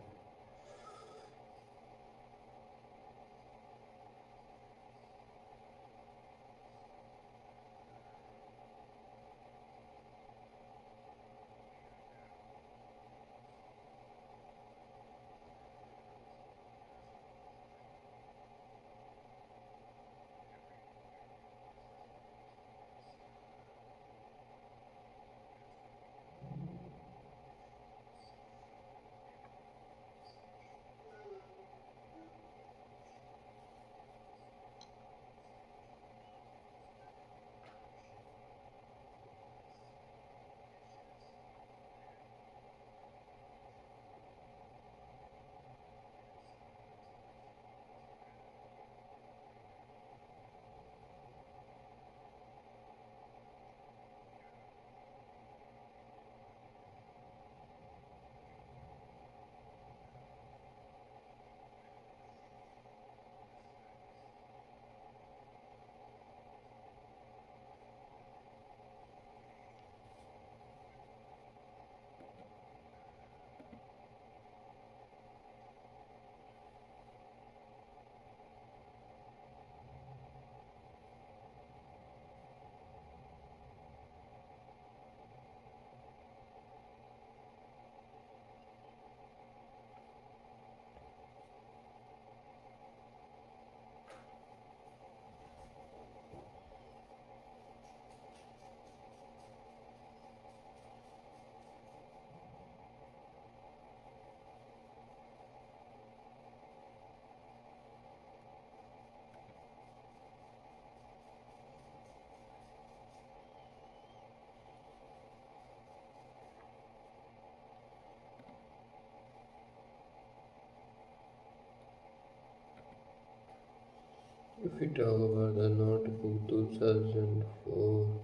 If we talk about the Notebook 2004,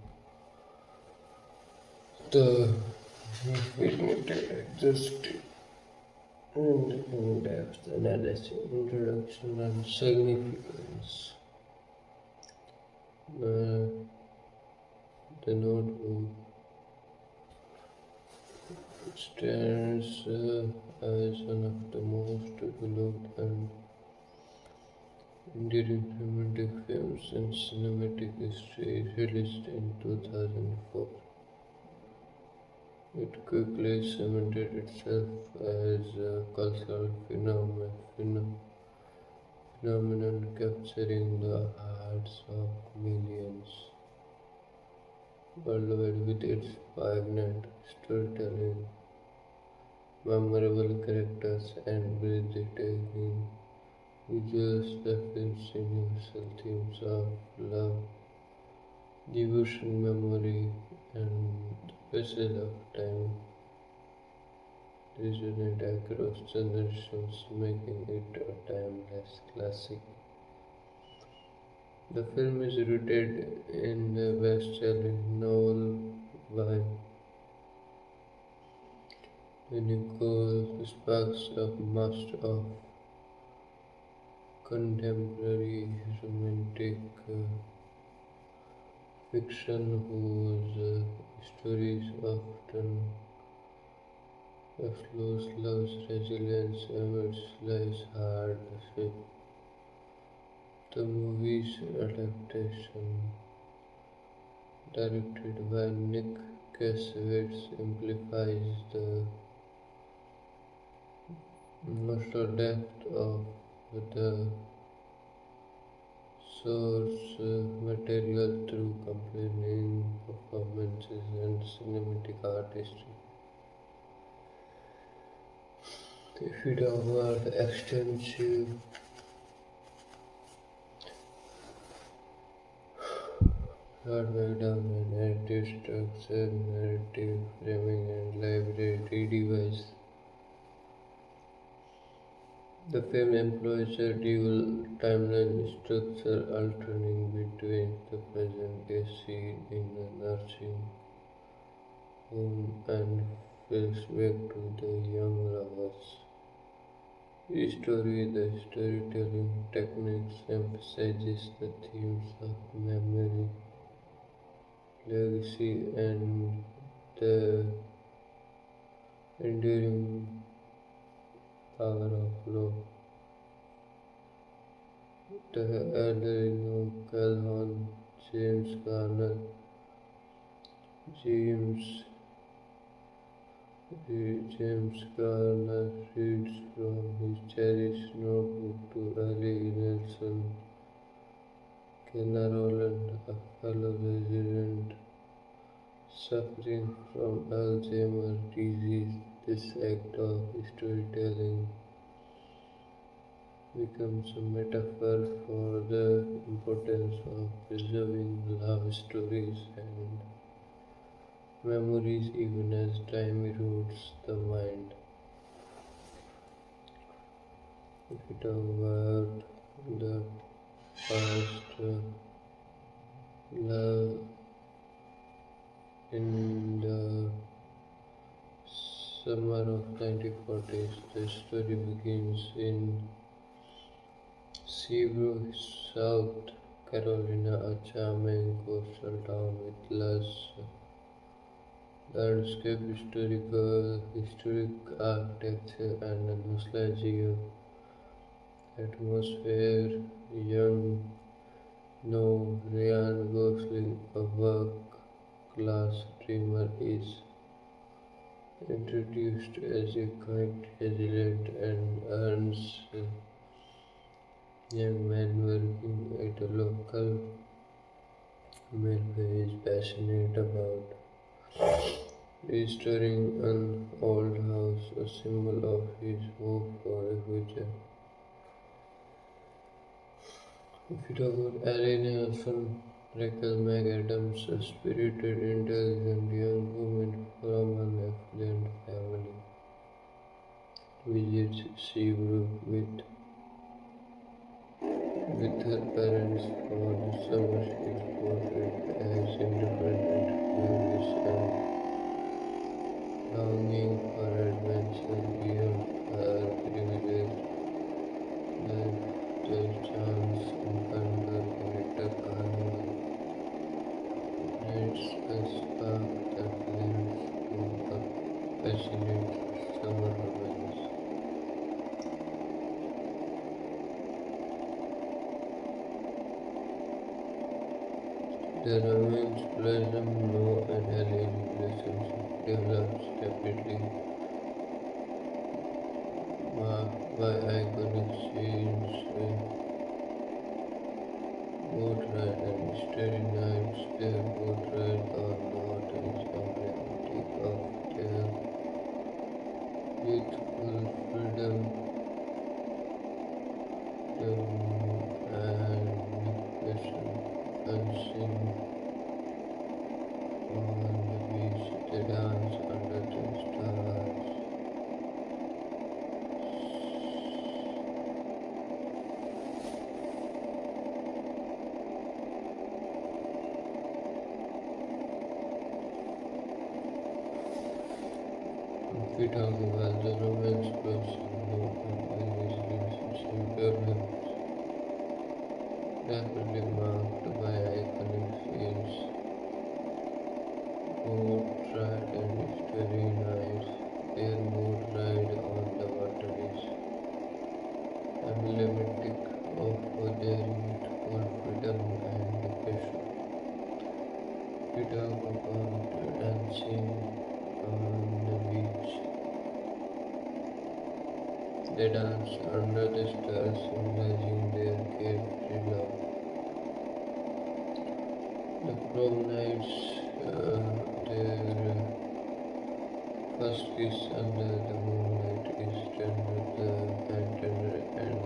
the film existed in depth analysis, introduction, and significance. Uh, the Notebook stands as one of the most beloved and enduring romantic films in cinematic history, released in 2004. It quickly cemented itself as a cultural phenomenon capturing the hearts of millions worldwide with its poignant storytelling, memorable characters, and breathtaking visuals. The film's universal themes of love, devotion, memory, and the passage of time resonate across generations, making it a timeless classic. The film is rooted in the best-selling novel by Nicole Sparks, a master of contemporary romantic fiction whose stories often explores love's resilience amidst life's hardship. The movie's adaptation, directed by Nick Cassavetes, amplifies the emotional depth of the source material through compelling performances and cinematic artistry. If we talk about extensive plot breakdown and narrative structure, narrative framing, and library device, the film employs a dual timeline structure alternating between the present day scene in a nursing home and flashback to the young lovers. Each story, the storytelling techniques emphasizes the themes of memory, legacy, and the enduring power of love. The elder Calhoun, James Garner, James James Garner reads from his cherished notebook to early Nelson Kenna Rowland, a fellow resident suffering from Alzheimer's disease. This act of storytelling becomes a metaphor for the importance of preserving love stories and memories even as time erodes the mind. If we talk about the past love in the summer of 1940s, the story begins in Seabrook, South Carolina, a charming coastal town with lush landscape, historic architecture, and a nostalgic atmosphere. Young Ryan Gosling, a work-class dreamer, is introduced as a kind, resilient, and earnest young man working at a local mill where he is passionate about restoring an old house, a symbol of his hope for a future. If you talk about Ellen Nelson, Rachel McAdams, a spirited, intelligent young woman from an affluent family, visits Seabrook with her parents for the summer. She is portrayed as independent, curious, and longing for adventure beyond her privilege. The chance encounter character Carnival needs a spark that leads to a passionate summer romance. The romance blossom no and Helen relationship develops rapidly, marked by iconic scenes, boat ride and starry nights. Their boat ride on the water is emblematic of their youthful freedom and passion. Dancing on the beach, they dance under the stars. If we talk about the romance blossom, and his relationship develops rapidly, marked by iconic scenes, boat ride and starry nights. Their boat ride on the water is emblematic of their youthful freedom and passion. We talk about dancing on the beach. They dance under the stars, symbolizing their carefree love. The prom nights, their first kiss under the moonlight is tender and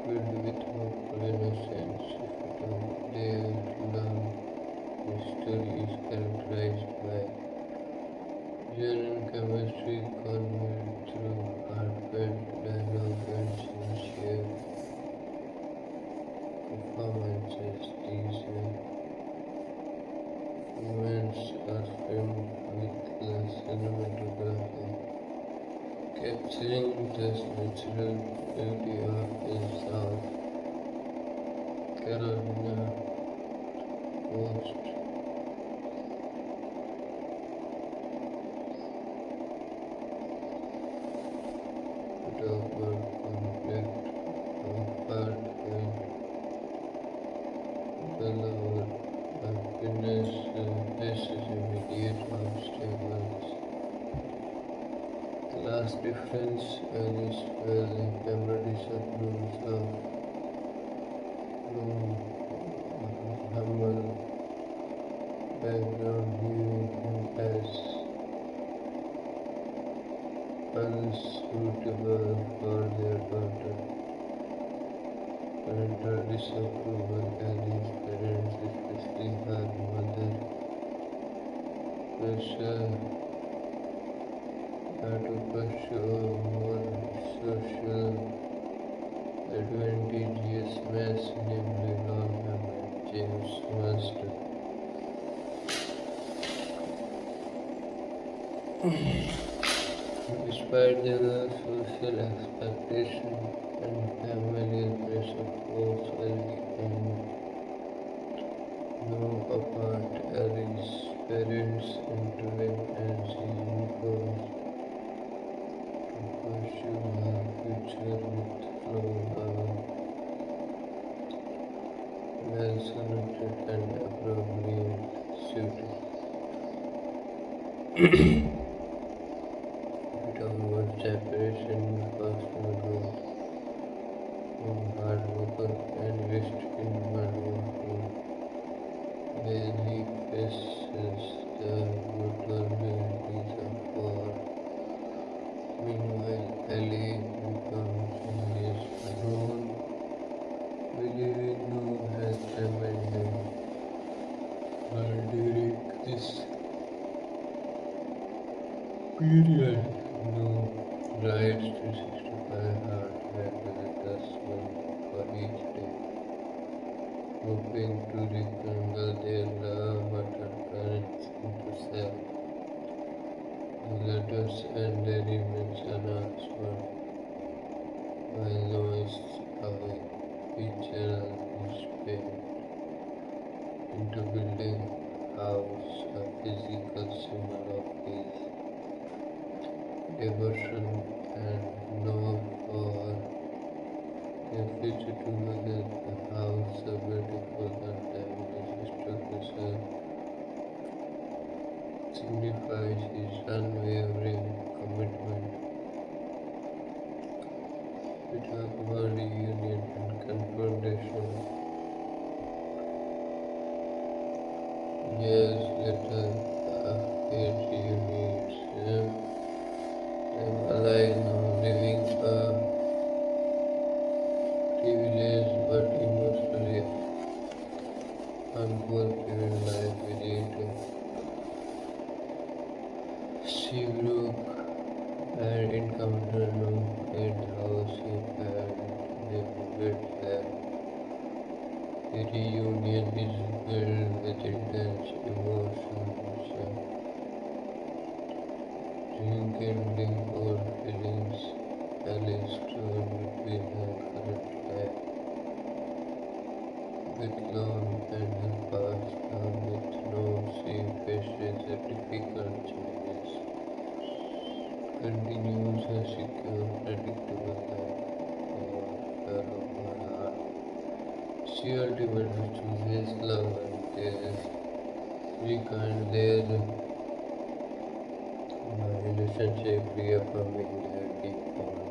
filled with hopeful innocence. Their love story is characterized by genuine chemistry conveyed through heartfelt dialogue and sincere performances. These moments are filmed with the cinematography, capturing the natural beauty of the South Carolina coast. Without conflict of heart and the lover, happiness is immediate obstacles. The last difference is where the camera disapproves of humble background viewing him as unsuitable for their daughter. Parental disapproval and his parents, especially her mother, pressure her to pursue a more social advantageous match, namely Longham and James Master. Despite their social expectation and familial pressure, force Ali and know apart Ali's parents intervene and she resolves to pursue her future with Flo, well selected and appropriate suited. Downward separation, personal growth, hard worker and risk in working when he faces the brutal realities of war. Meanwhile, Ellie becomes in his role, believing no has abandoned her during this period. No rides to 65 hours represent one for each day, hoping to rekindle their love but her parents intercept the letters and their emails unanswered. While Lois away, each channel is paid into building house, a physical symbol of peace, devotion and love for their future together. The house, a beautiful and timeless structure, signifies his unwavering commitment. We talk about reunion and confrontation. Years later, the affair reunites him. I'm alive now, living a privileged but emotionally unfulfilled life with it. She broke and encountered no at the house she had lived there. The reunion is filled with intense emotions, rekindling old feelings. Alice stood between her current life with Lon and her past now with no she faces a difficult changes. Continues her secure, predictable life for her of her heart. She ultimately chooses love and their rekindle their relationship, reaffirming their deep bond.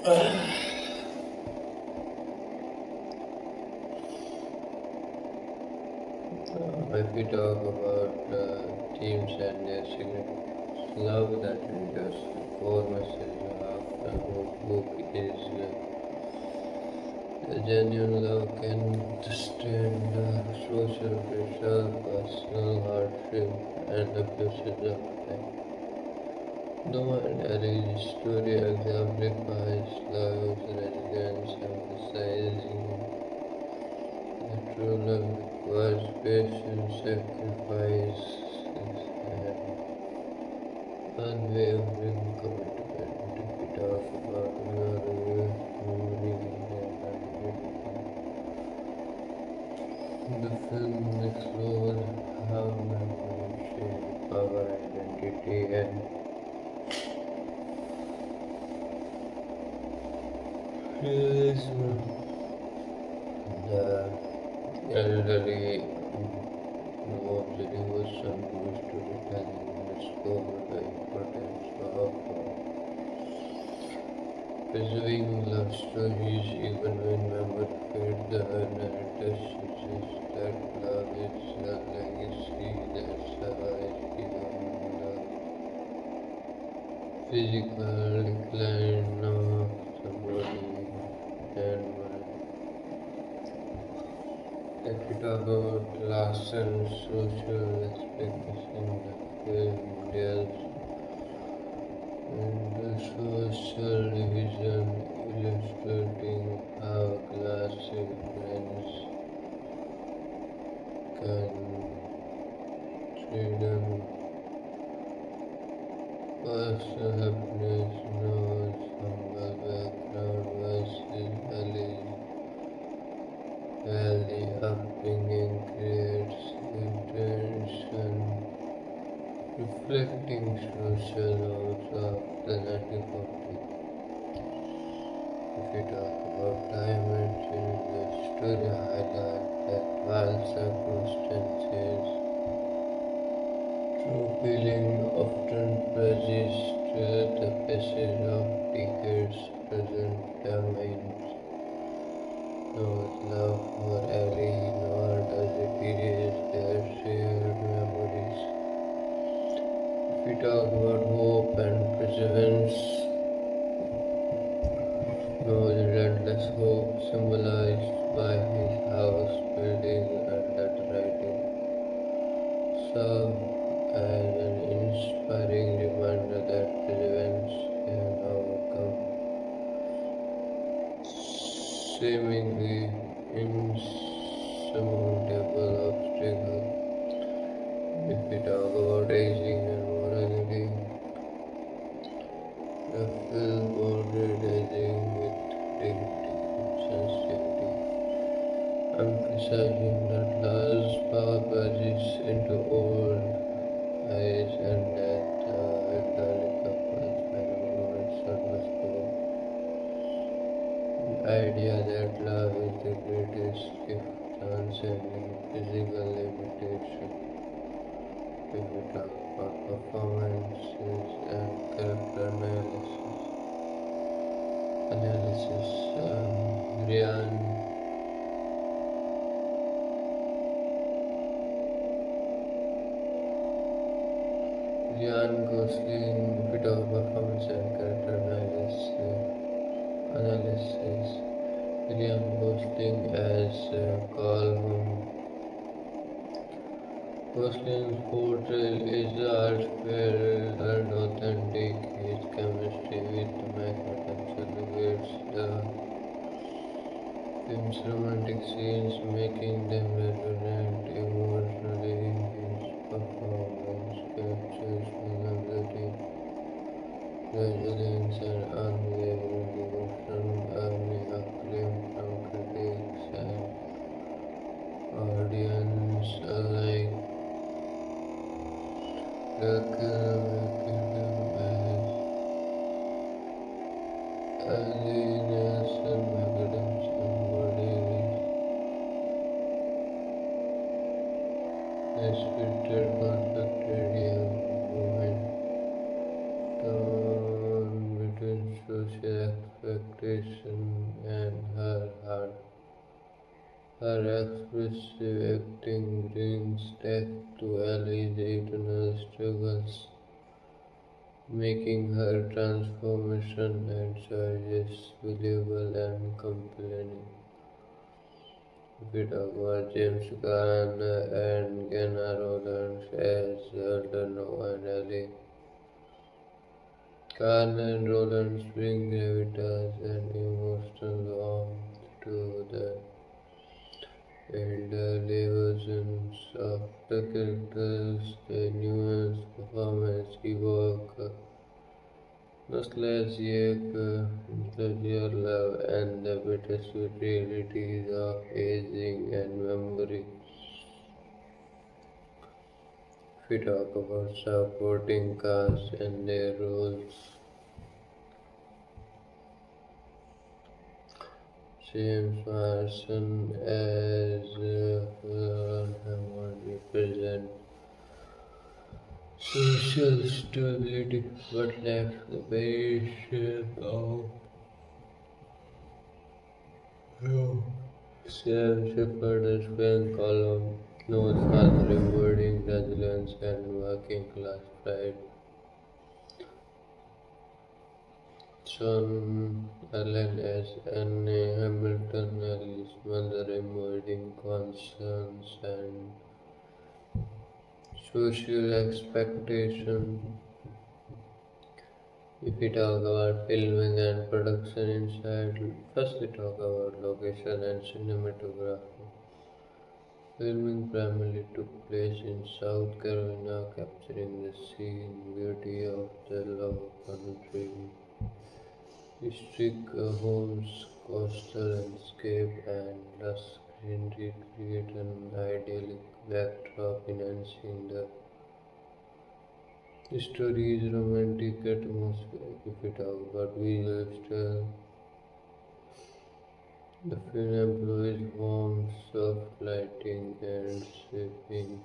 If we talk about themes and their significance, love that endures. The core message of the whole book is the genuine love can withstand social pressure, personal hardship, and abuses of life. No marriage story exemplifies love's resilience, emphasizing that true love requires patience, sacrifice, and unwavering commitment. If we talk about memory, the film explores how memory shapes our identity and realism. The elderly Gosling was some good storytelling and discovered the importance of preserving love stories even when memory fades. The narrator suggests that love is a legacy that survives beyond the physical decline of the body and mind. If we talk about class and social expectation, the film deals into social division, illustrating how classic lines can freedom, personal happiness, knows humble background versus valley upbringing creates tension, reflecting social norms of the 1940s. If we talk about time and change, the story highlights that while circumstances, true feeling often persists, the passage of decades present domains. Knows love for Ellie, nor does it erase their shared memories. If we talk about hope and perseverance, knows relentless hope symbolized by his house building and letter writing serve as an inspiring reminder that perseverance can overcome seemingly insurmountable obstacles. If we talk about aging and morality, the film portrayed aging with dignity and sensitivity, emphasizing that love's power persists into old age and death. Elderly couples many moments underscore the idea that love is the greatest gift, transcending physical limitation. If we talk about performances and character analysis, Ryan Gosling, if we talk about performance and character analysis, Ryan Gosling as Calhoun. Gosling's portrayal is heartfelt and authentic. His chemistry with McAdams elevates the film's romantic scenes, making them resonate emotionally. His performance captures vulnerability, resilience, and unwavering devotion, earning acclaim from critics and audience alike. The curriculum as and McAdams embodies a spirited, conflicted young woman torn between social expectation, and her expressive acting brings depth to Ellie's internal struggles, making her transformation and choices believable and compelling. If we talk about James Caan and Gena Rowlands as Elder Noah and Ellie, Caan and Rowlands bring gravitas and emotional warmth to the elderly versions of the characters. The nuanced performance evoke nostalgia, love, and the bittersweet realities of aging and memory. If we talk about supporting cast and their roles, James Marsden as Ron Hammond represents social stability but lacks the very shape of love. Sam Shepard as Frank Column knows as rewarding resilience and working class pride. John Allen as Anne Hamilton, Ellie's mother, emerging concerns and social expectation. If we talk about filming and production inside, first we talk about location and cinematography. Filming primarily took place in South Carolina, capturing the scene beauty of the low country, historic homes, coastal landscape, and lush greenery create an idyllic backdrop enhancing the story's romantic atmosphere. If we talk about visual style, the film employs warm, soft lighting and sweeping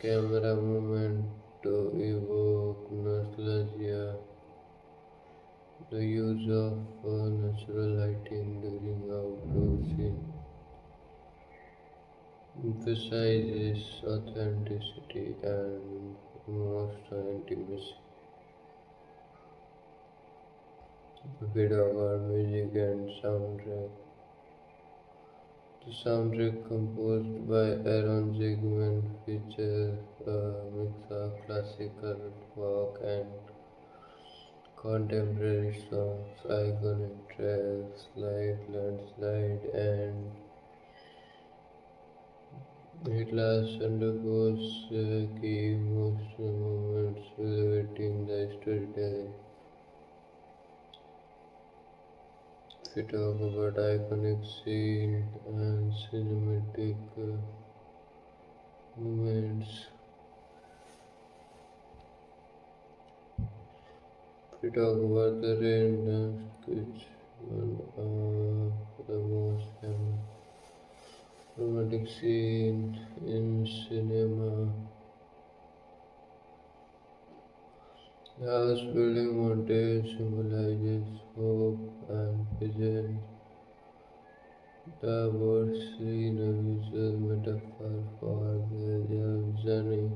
camera movement to evoke nostalgia. The use of natural lighting during outdoor scenes emphasizes authenticity and emotional intimacy. If we talk about music and soundtrack, the soundtrack composed by Aaron Zigman features a mix of classical, folk, and contemporary songs. Iconic tracks like Landslide and It Last undergoes key emotional moments, elevating the storytelling. If we talk about iconic scene and cinematic moments, if we talk about the rain dance, which one of the most famous romantic scene in cinema, the house building montage symbolizes hope and vision. The word scene a visual metaphor for the love journey.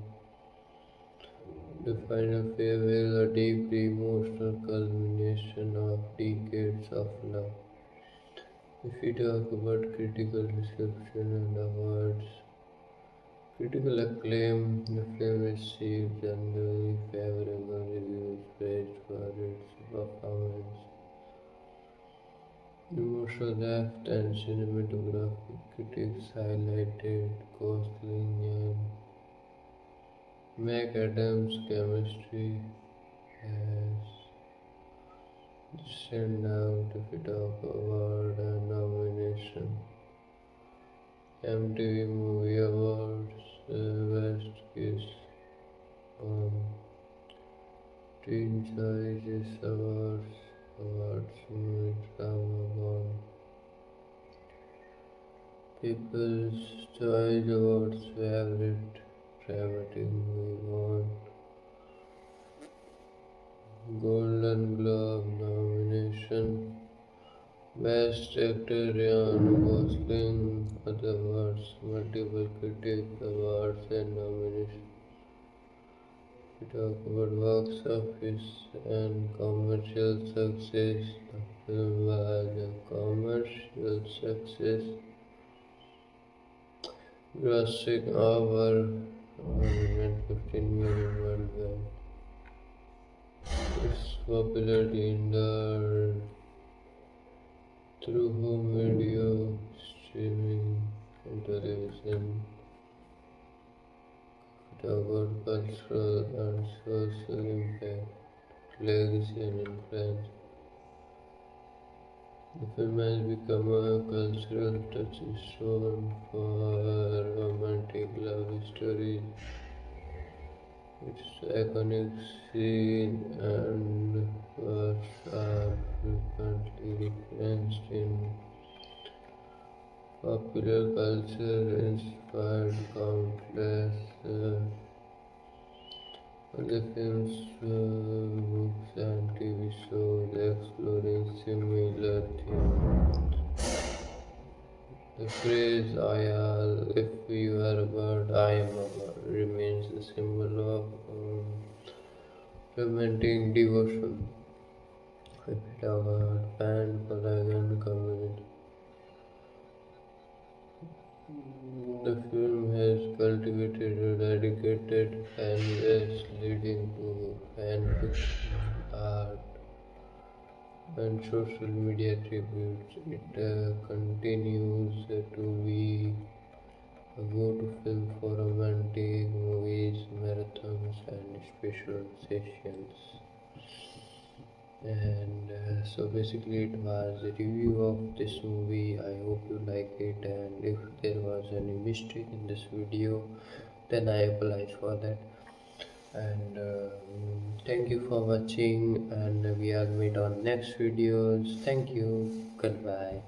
The final farewell, a deeply emotional culmination of decades of love. If we talk about critical reception and awards, critical acclaim, the film received generally favorable reviews praised for its performance, emotional depth, and cinematography. Critics highlighted Gosling and McAdams' chemistry as the standout. If we talk award and nomination, MTV Movie Awards, Best Kiss on Teen Choices Awards, Movie Drama Award, People's Choice Awards, Favorite Dramatic Movie Award, Golden Globe nomination. Best Actor Ryan Gosling, other awards, multiple critics awards and nominations. We talk about box office and commercial success. The film was a commercial success, grossing over 115 million worldwide. Its popularity endured through home video, streaming, and television. About cultural and social impact, legacy and influence. The film has become a cultural touchstone for romantic love stories. Its iconic scene and verse are frequently referenced in popular culture, inspired countless other films, books, and TV shows exploring similar themes. The phrase if you are a bird, I am a bird remains a symbol of romantic devotion. If it about fan following community. The film has cultivated a dedicated fan base leading to fanfiction, art, and social media tributes. It continues to be a go-to film for romantic movies, marathons, and special sessions. And so basically, it was a review of this movie. I hope you like it, and if there was any mistake in this video, then I apologize for that. And thank you for watching, and we are meet on next videos. Thank you. Goodbye.